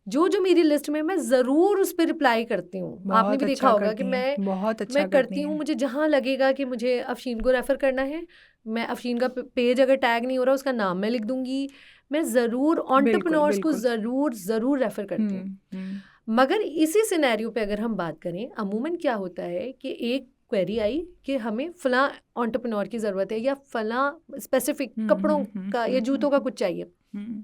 जो मेरी लिस्ट में, मैं ज़रूर उस पर रिप्लाई करती हूँ। आपने भी देखा होगा कि मैं करती हूँ। मुझे जहाँ लगेगा कि मुझे अफशीन को रेफ़र करना है, मैं अफशीन का पेज अगर टैग नहीं हो रहा उसका नाम मैं लिख दूँगी। मैं ज़रूर एंटरप्रेन्योर्स को ज़रूर रेफ़र करती हूँ। मगर इसी सिनेरियो पे अगर हम बात करें, अमूमन क्या होता है कि एक क्वेरी आई कि हमें फ़लाँ एंटरप्रेन्योर की ज़रूरत है या फ़लाँ स्पेसिफिक कपड़ों का या जूतों का कुछ चाहिए।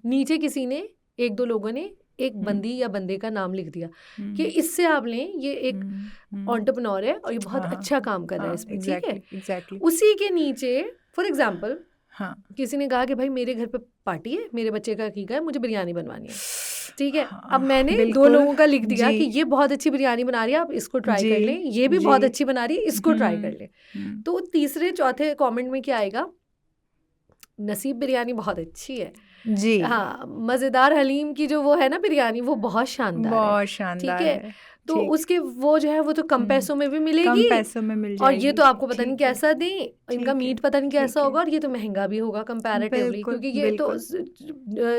नीचे किसी ने, एक दो लोगों ने एक बंदी या बंदे का नाम लिख दिया कि इससे आप लें, ये एक एंटरप्रेन्योर है और ये बहुत अच्छा काम कर रहा है इसमें, ठीक है। एग्जैक्टली। उसी के नीचे फॉर एग्जांपल हाँ, किसी ने कहा कि भाई मेरे घर पे पार्टी है, मेरे बच्चे का अकीका है, मुझे बिरयानी बनवानी है, ठीक है। अब मैंने दो बिल्कुल, लोगों का लिख दिया जी। कि ये बहुत अच्छी बिरयानी बना रही है, आप इसको ट्राई कर लें, ये भी बहुत अच्छी बना रही है, इसको ट्राई कर लें। तो तीसरे चौथे कमेंट में क्या आएगा, नसीब बिरयानी बहुत अच्छी है जी। हाँ, मज़ेदार हलीम की जो वो है ना बिरयानी, वो बहुत शानदार है, बहुत शानदार ठीक है। तो उसके वो जो है वो तो कम पैसों में भी मिलेगी, कम पैसों में मिल और जाएगी। ये तो आपको पता नहीं कैसा दें, इनका मीट पता नहीं कैसा होगा, और ये तो महंगा भी होगा कंपैरेटिवली, क्योंकि ये तो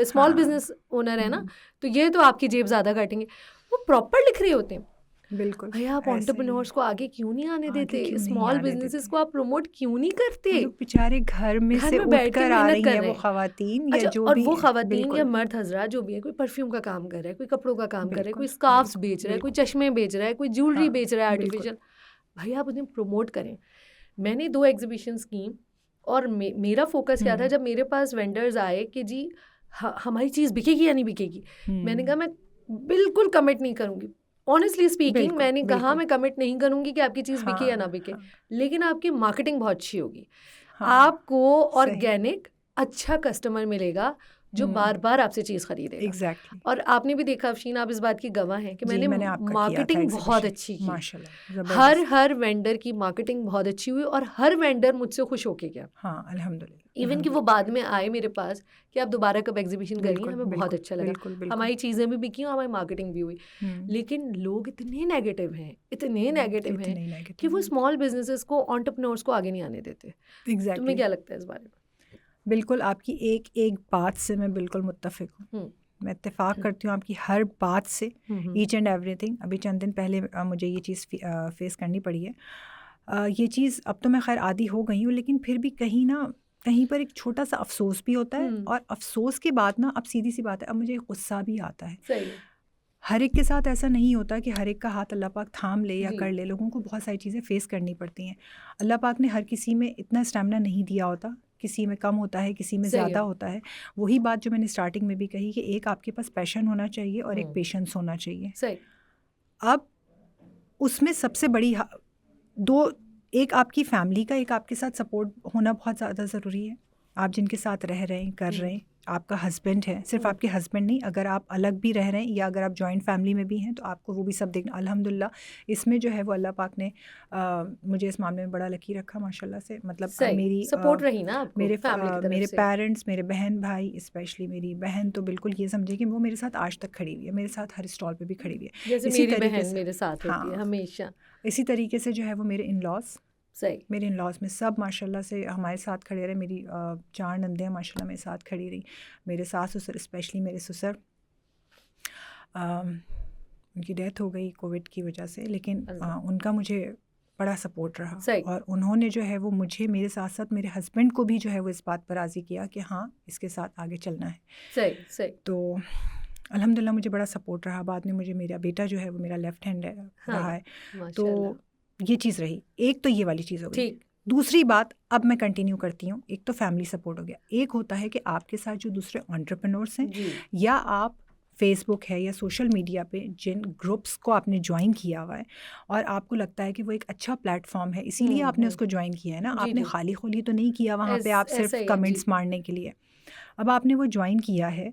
स्मॉल बिजनेस ओनर है ना, तो ये तो आपकी जेब ज़्यादा काटेंगे। वो प्रॉपर लिख रहे होते हैं। बिल्कुल। भैया आप एंटरप्रेन्योर्स को आगे क्यों नहीं आने देते, स्मॉल बिजनेसेस को आप प्रमोट क्यों नहीं करते? बेचारे घर में से उठकर आ रही हैं वो खवातीन या जो और भी, वो खवातीन या मर्द हजरा जो भी है, कोई परफ्यूम का काम कर रहा है, कोई कपड़ों का काम कर रहा है, कोई स्कार्फ्स बेच रहा है, कोई चश्मे बेच रहा है, कोई ज्वेलरी बेच रहा है आर्टिफिशियल, भैया आप उन्हें प्रमोट करें। मैंने 2 एग्जीबिशंस की और मेरा फोकस क्या था, जब मेरे पास वेंडर्स आए कि जी हमारी चीज़ बिकेगी या नहीं बिकेगी, मैंने कहा मैं बिल्कुल कमिट नहीं करूँगी। ऑनेस्टली स्पीकिंग मैंने कहा मैं कमिट नहीं करूँगी कि आपकी चीज़ बिके या ना बिके, लेकिन आपकी मार्केटिंग बहुत अच्छी होगी। आपको सही। ऑर्गेनिक अच्छा कस्टमर मिलेगा जो बार बार आपसे चीज़ खरीदेगा। एग्जैक्टली और आपने भी देखा अफशीन, आप इस बात की गवाह हैं कि जी, मैंने आपका किया था मार्केटिंग बहुत एग्जीबिशन, अच्छी की। माशाल्लाह हर ज़बरदस्त। वेंडर की मार्केटिंग बहुत अच्छी हुई और हर वेंडर मुझसे खुश होके गया। हाँ अल्हम्दुलिल्लाह, इवन कि वो बाद में आए मेरे पास कि आप दोबारा कब एग्जीबिशन करिए, बिल्कुल हमें बहुत बिल्कुल अच्छा लगा, बिल्कुल बिल्कुल। हमारी चीज़ें भी बिकी और हमारी मार्केटिंग भी हुई। लेकिन लोग इतने नेगेटिव हैं, इतने नेगेटिव हैं इतने कि नेगेटिव वो स्मॉल बिजनेसेस को, एंटरप्रेन्योर्स को आगे नहीं आने देते। तुम्हें एग्जैक्टली क्या लगता है इस बारे में? बिल्कुल आपकी एक एक बात से मैं बिल्कुल मुत्तफिक हूँ। हम्म, मैं इत्तेफाक करती हूँ आपकी हर बात से, हम्म, ईच एंड एवरीथिंग। अभी चंद दिन पहले मुझे ये चीज़ फेस करनी पड़ी है। ये चीज़ अब तो मैं खैर आदी हो गई हूँ, लेकिन फिर भी कहीं ना कहीं पर एक छोटा सा अफसोस भी होता है, और अफसोस के बाद ना अब सीधी सी बात है, अब मुझे गुस्सा भी आता है। सही है। हर एक के साथ ऐसा नहीं होता कि हर एक का हाथ अल्लाह पाक थाम ले या जी। कर ले। लोगों को बहुत सारी चीज़ें फेस करनी पड़ती हैं। अल्लाह पाक ने हर किसी में इतना स्टैमिना नहीं दिया होता, किसी में कम होता है, किसी में सही ज़्यादा है। होता है। वही बात जो मैंने स्टार्टिंग में भी कही कि एक आपके पास पैशन होना चाहिए और एक पेशेंस होना चाहिए। सही। अब उसमें सबसे बड़ी दो, एक आपकी फैमिली का, एक आपके साथ सपोर्ट होना बहुत ज़्यादा ज़रूरी है। आप जिनके साथ रह रहे हैं, कर रहे हैं, आपका हस्बैंड है, सिर्फ आपके हस्बैंड नहीं, अगर आप अलग भी रह रहे हैं या अगर आप जॉइंट फैमिली में भी हैं तो आपको वो भी सब देखना। अल्हम्दुलिल्लाह इसमें जो है वो अल्लाह पाक ने मुझे इस मामले में बड़ा लकी रखा माशाल्लाह से। मतलब सही मेरी सपोर्ट रही ना आपको मेरे फैमिली की तरफ मेरे से। पेरेंट्स, मेरे बहन भाई, स्पेशली मेरी बहन तो बिल्कुल ये समझे कि वो मेरे साथ आज तक खड़ी हुई है, मेरे साथ हर स्टॉल पे भी खड़ी हुई है। जैसे इसी मेरी तरीके बहन से मेरे साथ होती है हाँ, हमेशा। इसी तरीके से जो है वो मेरे इन-लॉज़, सही। मेरे इन-लॉज़ में सब माशाल्लाह से हमारे साथ खड़े रहे। मेरी 4 नंदें माशाल्लाह मेरे साथ खड़ी रही। मेरे सास-ससुर, स्पेशली मेरे ससुर, उनकी डेथ हो गई कोविड की वजह से, लेकिन उनका मुझे बड़ा सपोर्ट रहा। सही। और उन्होंने जो है वो मुझे, मेरे साथ साथ मेरे हस्बैंड को भी जो है वो इस बात पर राज़ी किया कि हाँ इसके साथ आगे चलना है। सही सही। तो अल्हम्दुलिल्लाह मुझे बड़ा सपोर्ट रहा। बाद में मुझे मेरा बेटा जो है वो मेरा लेफ्ट हैंड रहा है। तो ये चीज़ रही, एक तो ये वाली चीज़ हो गई। ठीक। दूसरी बात अब मैं कंटिन्यू करती हूँ, एक तो फैमिली सपोर्ट हो गया, एक होता है कि आपके साथ जो दूसरे एंटरप्रेन्योर्स हैं जी। या आप फेसबुक है या सोशल मीडिया पे जिन ग्रुप्स को आपने ज्वाइन किया हुआ है और आपको लगता है कि वो एक अच्छा प्लेटफॉर्म है, इसीलिए आपने उसको ज्वाइन किया है ना। जी, आपने जी। खाली खोली तो नहीं किया वहाँ पे आप ऐसा सिर्फ ही है, कमेंट्स जी। मारने के लिए। अब आपने वो ज्वाइन किया है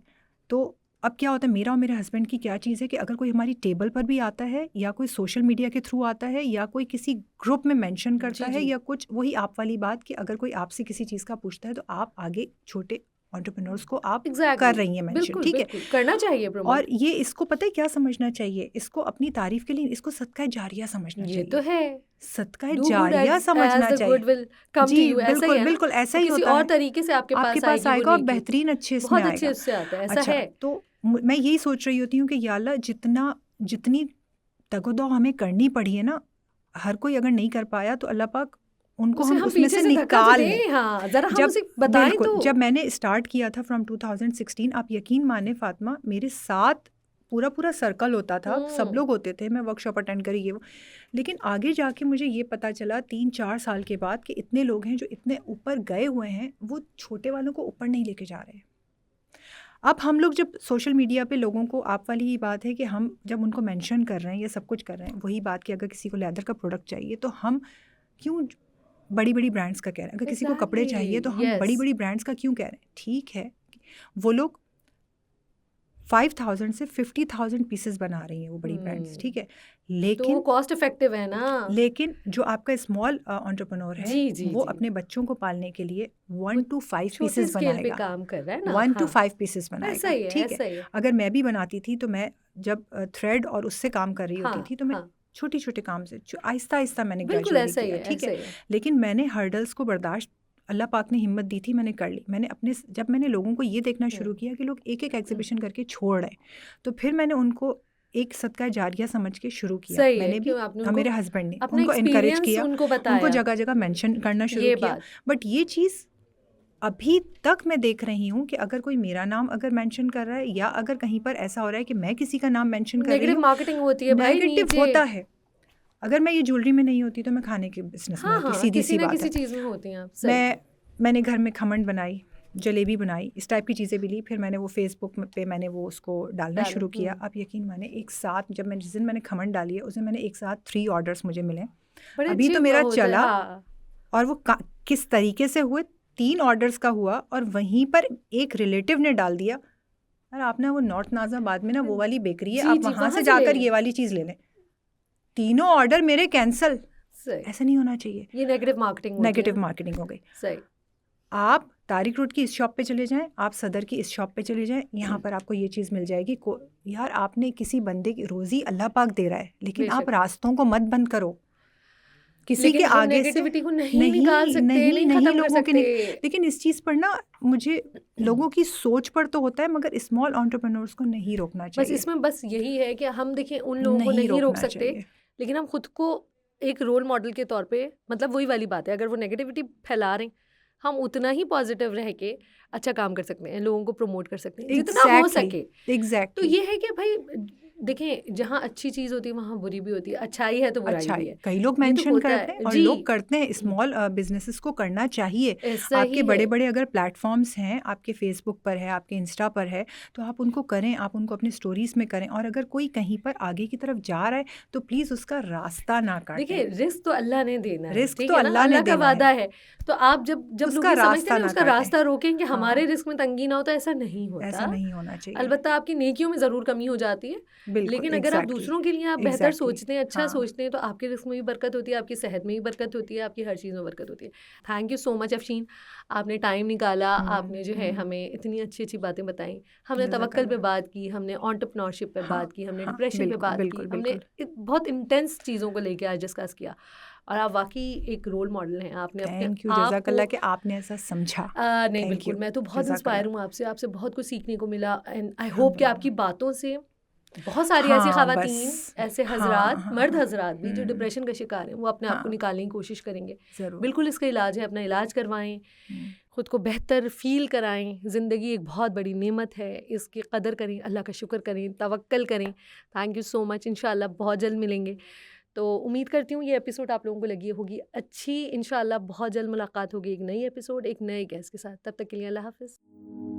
तो अब क्या होता है, मेरा और मेरे हस्बैंड की क्या चीज़ है कि अगर कोई हमारी टेबल पर भी आता है या कोई सोशल मीडिया के थ्रू आता है या कोई किसी ग्रुप में मेंशन करता जी, है जी। या कुछ, वही आप वाली बात कि अगर कोई आपसे किसी चीज़ का पूछता है तो आप आगे छोटे एंटरप्रेन्योर्स को आप कर रही हैं मेंशन, बिल्कुल ठीक है। बिल्कुल करना चाहिए और प्रमोट। ये इसको पता है क्या समझना चाहिए, इसको अपनी तारीफ के लिए, इसको सदका जारिया समझना ये चाहिए। तो है। सदका Do good जारिया as समझना the चाहिए। good will come to ji you, ऐसा ही बिल्कुल है ना? बिल्कुल ऐसा वो ही किसी होता और है। तरीके से आपके पास पास आएगी आएगा वो और नेकी। बेहतरीन अच्छे इसमें बहुत आएगा। अच्छे उससे आता है, ऐसा अच्छा, है। तो मैं यही सोच रही होती हूँ कि या अल्लाह जितनी तगोदो हमें करनी पड़ी है ना, हर कोई अगर नहीं कर पाया तो अल्लाह पाक उनको उसे हम हम उसमें पीछे से से धक्का तो निकाल दें, लें। हाँ, ज़रा हम जब उसे बताएं बिल्कुल, तो। जब मैंने स्टार्ट किया था फ्रॉम 2016, आप यकीन माने फातिमा, मेरे साथ पूरा सर्कल होता था, सब लोग होते थे, मैं वर्कशॉप अटेंड करी ये वो। लेकिन आगे जाके मुझे ये पता चला 3-4 साल के बाद कि इतने लोग हैं जो इतने ऊपर गए हुए हैं, वो छोटे वालों को ऊपर नहीं लेके जा रहे। अब हम लोग जब सोशल मीडिया पे लोगों को, आप वाली ही बात है कि हम जब उनको मेंशन कर रहे हैं या सब कुछ कर रहे हैं, वही बात कि अगर किसी को लेदर का प्रोडक्ट चाहिए तो हम क्यों बड़ी बड़ी ब्रांड्स का कह रहे हैं, अगर किसी को कपड़े चाहिए तो हम बड़ी बड़ी ब्रांड्स का क्यों कह रहे हैं। ठीक है, वो लोग 5,000 से 50,000 पीसेस बना रही हैं वो बड़ी ब्रांड्स, ठीक है, तो वो लेकिन कॉस्ट इफेक्टिव है ना। लेकिन जो आपका स्मॉल एंटरप्रेन्योर है, जी, जी, वो जी। अपने बच्चों को पालने के लिए 1 to 5 छोटे पीसेस स्केल पे बनाएगा, काम कर रहा है ना। 1 to हाँ, 5 पीसेस ऐसा बनाएगा, ही है, ठीक ऐसा है। ही है। अगर मैं भी बनाती थी तो मैं जब थ्रेड और उससे काम कर रही होती हाँ, थी तो मैं हाँ, छोटी छोटे काम से आहिस्ता आहिस्ता मैंने बिल्कुल ग्रेजुअली ऐसा ही किया, है, ठीक ऐसा है। ही है। लेकिन मैंने हर्डल्स को बर्दाश्त, अल्लाह पाक ने हिम्मत दी थी, मैंने कर ली। मैंने अपने, जब मैंने लोगों को ये देखना शुरू किया कि लोग एक एक एग्जीबिशन करके छोड़ रहे, तो फिर मैंने उनको एक सदका जारिया समझ के शुरू किया। सही है, मैंने भी क्यों आपने और उनको मेरे हस्बैंड ने अपना उनको इनकरेज एक्सपीरियंस किया, उनको उनको बताया। जगह जगह मेंशन करना शुरू ये किया। बात। बट ये चीज़ अभी तक मैं देख रही हूँ कि अगर कोई मेरा नाम अगर मेंशन कर रहा है या अगर कहीं पर ऐसा हो रहा है कि मैं किसी का नाम मेंशन कर रही नेगेटिव हूँ, मार्केटिंग होती है भाई नेगेटिव नीचे। होता है। अगर मैं ये ज्वेलरी में नहीं होती तो मैं खाने के बिजनेस में हाँ होती, हाँ, सीधी किसी सी ना बात किसी है। चीज़ में होती हैं आप। सही। मैंने घर में खमण बनाई, जलेबी बनाई, इस टाइप की चीज़ें भी ली। फिर मैंने वो फेसबुक पे मैंने वो उसको डालना शुरू किया। आप यकीन माने एक साथ, जब मैं जिस दिन मैंने खमण डाली है उस दिन मैंने एक साथ 3 ऑर्डर्स मुझे मिले। बड़े अभी अच्छे तो मेरा होते हैं, चला हाँ। और वो किस तरीके से हुए, 3 ऑर्डर्स का हुआ और वहीं पर एक रिलेटिव ने डाल दिया, यार आपने वो नॉर्थ नाज़िमाबाद में ना वो वाली बेकरी है, जी आप जी वहाँ वहाँ से से ले जाकर लें। ये वाली चीज़ ले लें। तीनों ऑर्डर मेरे कैंसिल। सही, ऐसा नहीं होना चाहिए, ये नेगेटिव मार्केटिंग होती है नेगेटिव ना। मार्केटिंग हो गई। सही, आप तारिक रोड की इस शॉप पे चले जाएं, आप सदर की इस शॉप पे चले जाएं, यहाँ पर आपको ये चीज़ मिल जाएगी। यार आपने किसी बंदे की रोज़ी अल्लाह पाक दे रहा है, लेकिन आप बेशक। रास्तों को मत बंद करो किसी लेकिन के हम आगे से। नेगेटिविटी को नहीं निकाल सकते, नहीं नहीं नहीं खत्म कर लोगों के नहीं। सकते। लेकिन इस चीज़ पर ना मुझे लोगों की सोच पर तो होता है, मगर स्मॉल एंटरप्रेन्योर्स को नहीं रोकना बस चाहिए, इसमें बस यही है कि हम देखिए उन लोगों को नहीं नहीं रोक रोकना सकते, चाहिए। लेकिन हम खुद को एक रोल मॉडल के तौर पे, मतलब वही वाली बात है, अगर वो नेगेटिविटी फैला रहे हैं, हम उतना ही पॉजिटिव रह के अच्छा काम कर सकते हैं, लोगों को प्रमोट कर सकते हैं जितना हो सके। तो एग्जैक्टली ये है कि भाई देखें, जहाँ अच्छी चीज़ होती है वहाँ बुरी भी होती है, अच्छाई है तो बुराई अच्छा भी है, है, कई लोग ये तो मेंशन होता करते है हैं और जी। लोग करते हैं। स्मॉल बिजनेसेस को करना चाहिए। ऐसा आपके ही बड़े है। बड़े अगर प्लेटफॉर्म्स हैं, आपके फेसबुक पर है, आपके इंस्टा पर है, तो आप उनको करें, आप उनको अपनी स्टोरीज में करें। और अगर कोई कहीं पर आगे की तरफ जा रहा है तो प्लीज़ उसका रास्ता ना देखिए काटें। रिस्क तो अल्लाह ने देना है, रिस्क ठीक तो है ना, अल्लाह ने अल्लाह का देना वादा है, है। तो आप जब जब लोग उसका ये समझते रास्ता हैं ना ना उसका काटें। रास्ता रोकें कि हमारे हाँ, रिस्क में तंगी ना हो, तो ऐसा नहीं ऐसा होता। नहीं होना चाहिए। अलबत्ता आपकी नेकियों में ज़रूर कमी हो जाती है, बिल्कुल, लेकिन अगर आप एग्जैक्टली दूसरों के लिए आप बेहतर एग्जैक्टली सोचते हैं, अच्छा हाँ, सोचते हैं, तो आपके रिस्क में भी बरकत होती है, आपकी सेहत में भी बरकत होती है, आपकी हर चीज़ में बरकत होती है। Thank you so much Afsheen, आपने टाइम निकाला, आपने जो है हमें इतनी अच्छी अच्छी बातें बताई। हमने तवक्कल पे जज़ाकल्लाह। बात की, हमने एंटरप्रेन्योरशिप पे हाँ बात की, हमने हाँ, डिप्रेशन पे बिल्कुल बात की, बिल्कुल हमने बिल्कुल। बहुत इंटेंस चीज़ों को लेके आज डिस्कस किया। और आप वाकई एक रोल मॉडल हैं, आपने अपने थैंक यू, आप को जज़ाकल्लाह कि आपने ऐसा समझा। नहीं थैंक बिल्कुल, यू, मैं तो बहुत इंस्पायर जज़ाकल्लाह। हूँ आपसे, आपसे बहुत कुछ सीखने को मिला, एंड आई होप कि आपकी अल्हम्दुलिल्लाह। बातों से बहुत सारी ऐसी हाँ, ख़वातीन, बस ऐसे हाँ, हज़रात, हाँ, मर्द हाँ। हज़रात भी जो डिप्रेशन का शिकार हैं, वो अपने आप को हाँ, निकालने की कोशिश करेंगे। ज़रूर। बिल्कुल इसका इलाज है, अपना इलाज करवाएँ, खुद को बेहतर फ़ील कराएँ। ज़िंदगी एक बहुत बड़ी नेमत है, इसकी कदर करें, अल्लाह का शुक्र करें, तवक्कल करें। थैंक यू सो मच, इंशाअल्लाह बहुत जल्द मिलेंगे। तो उम्मीद करती हूँ ये एपिसोड आप लोगों को लगी होगी अच्छी। इंशाअल्लाह बहुत जल्द मुलाकात होगी एक नई एपिसोड, एक नए गेस्ट के साथ। तब तक के लिए अल्लाह हाफ़िज़।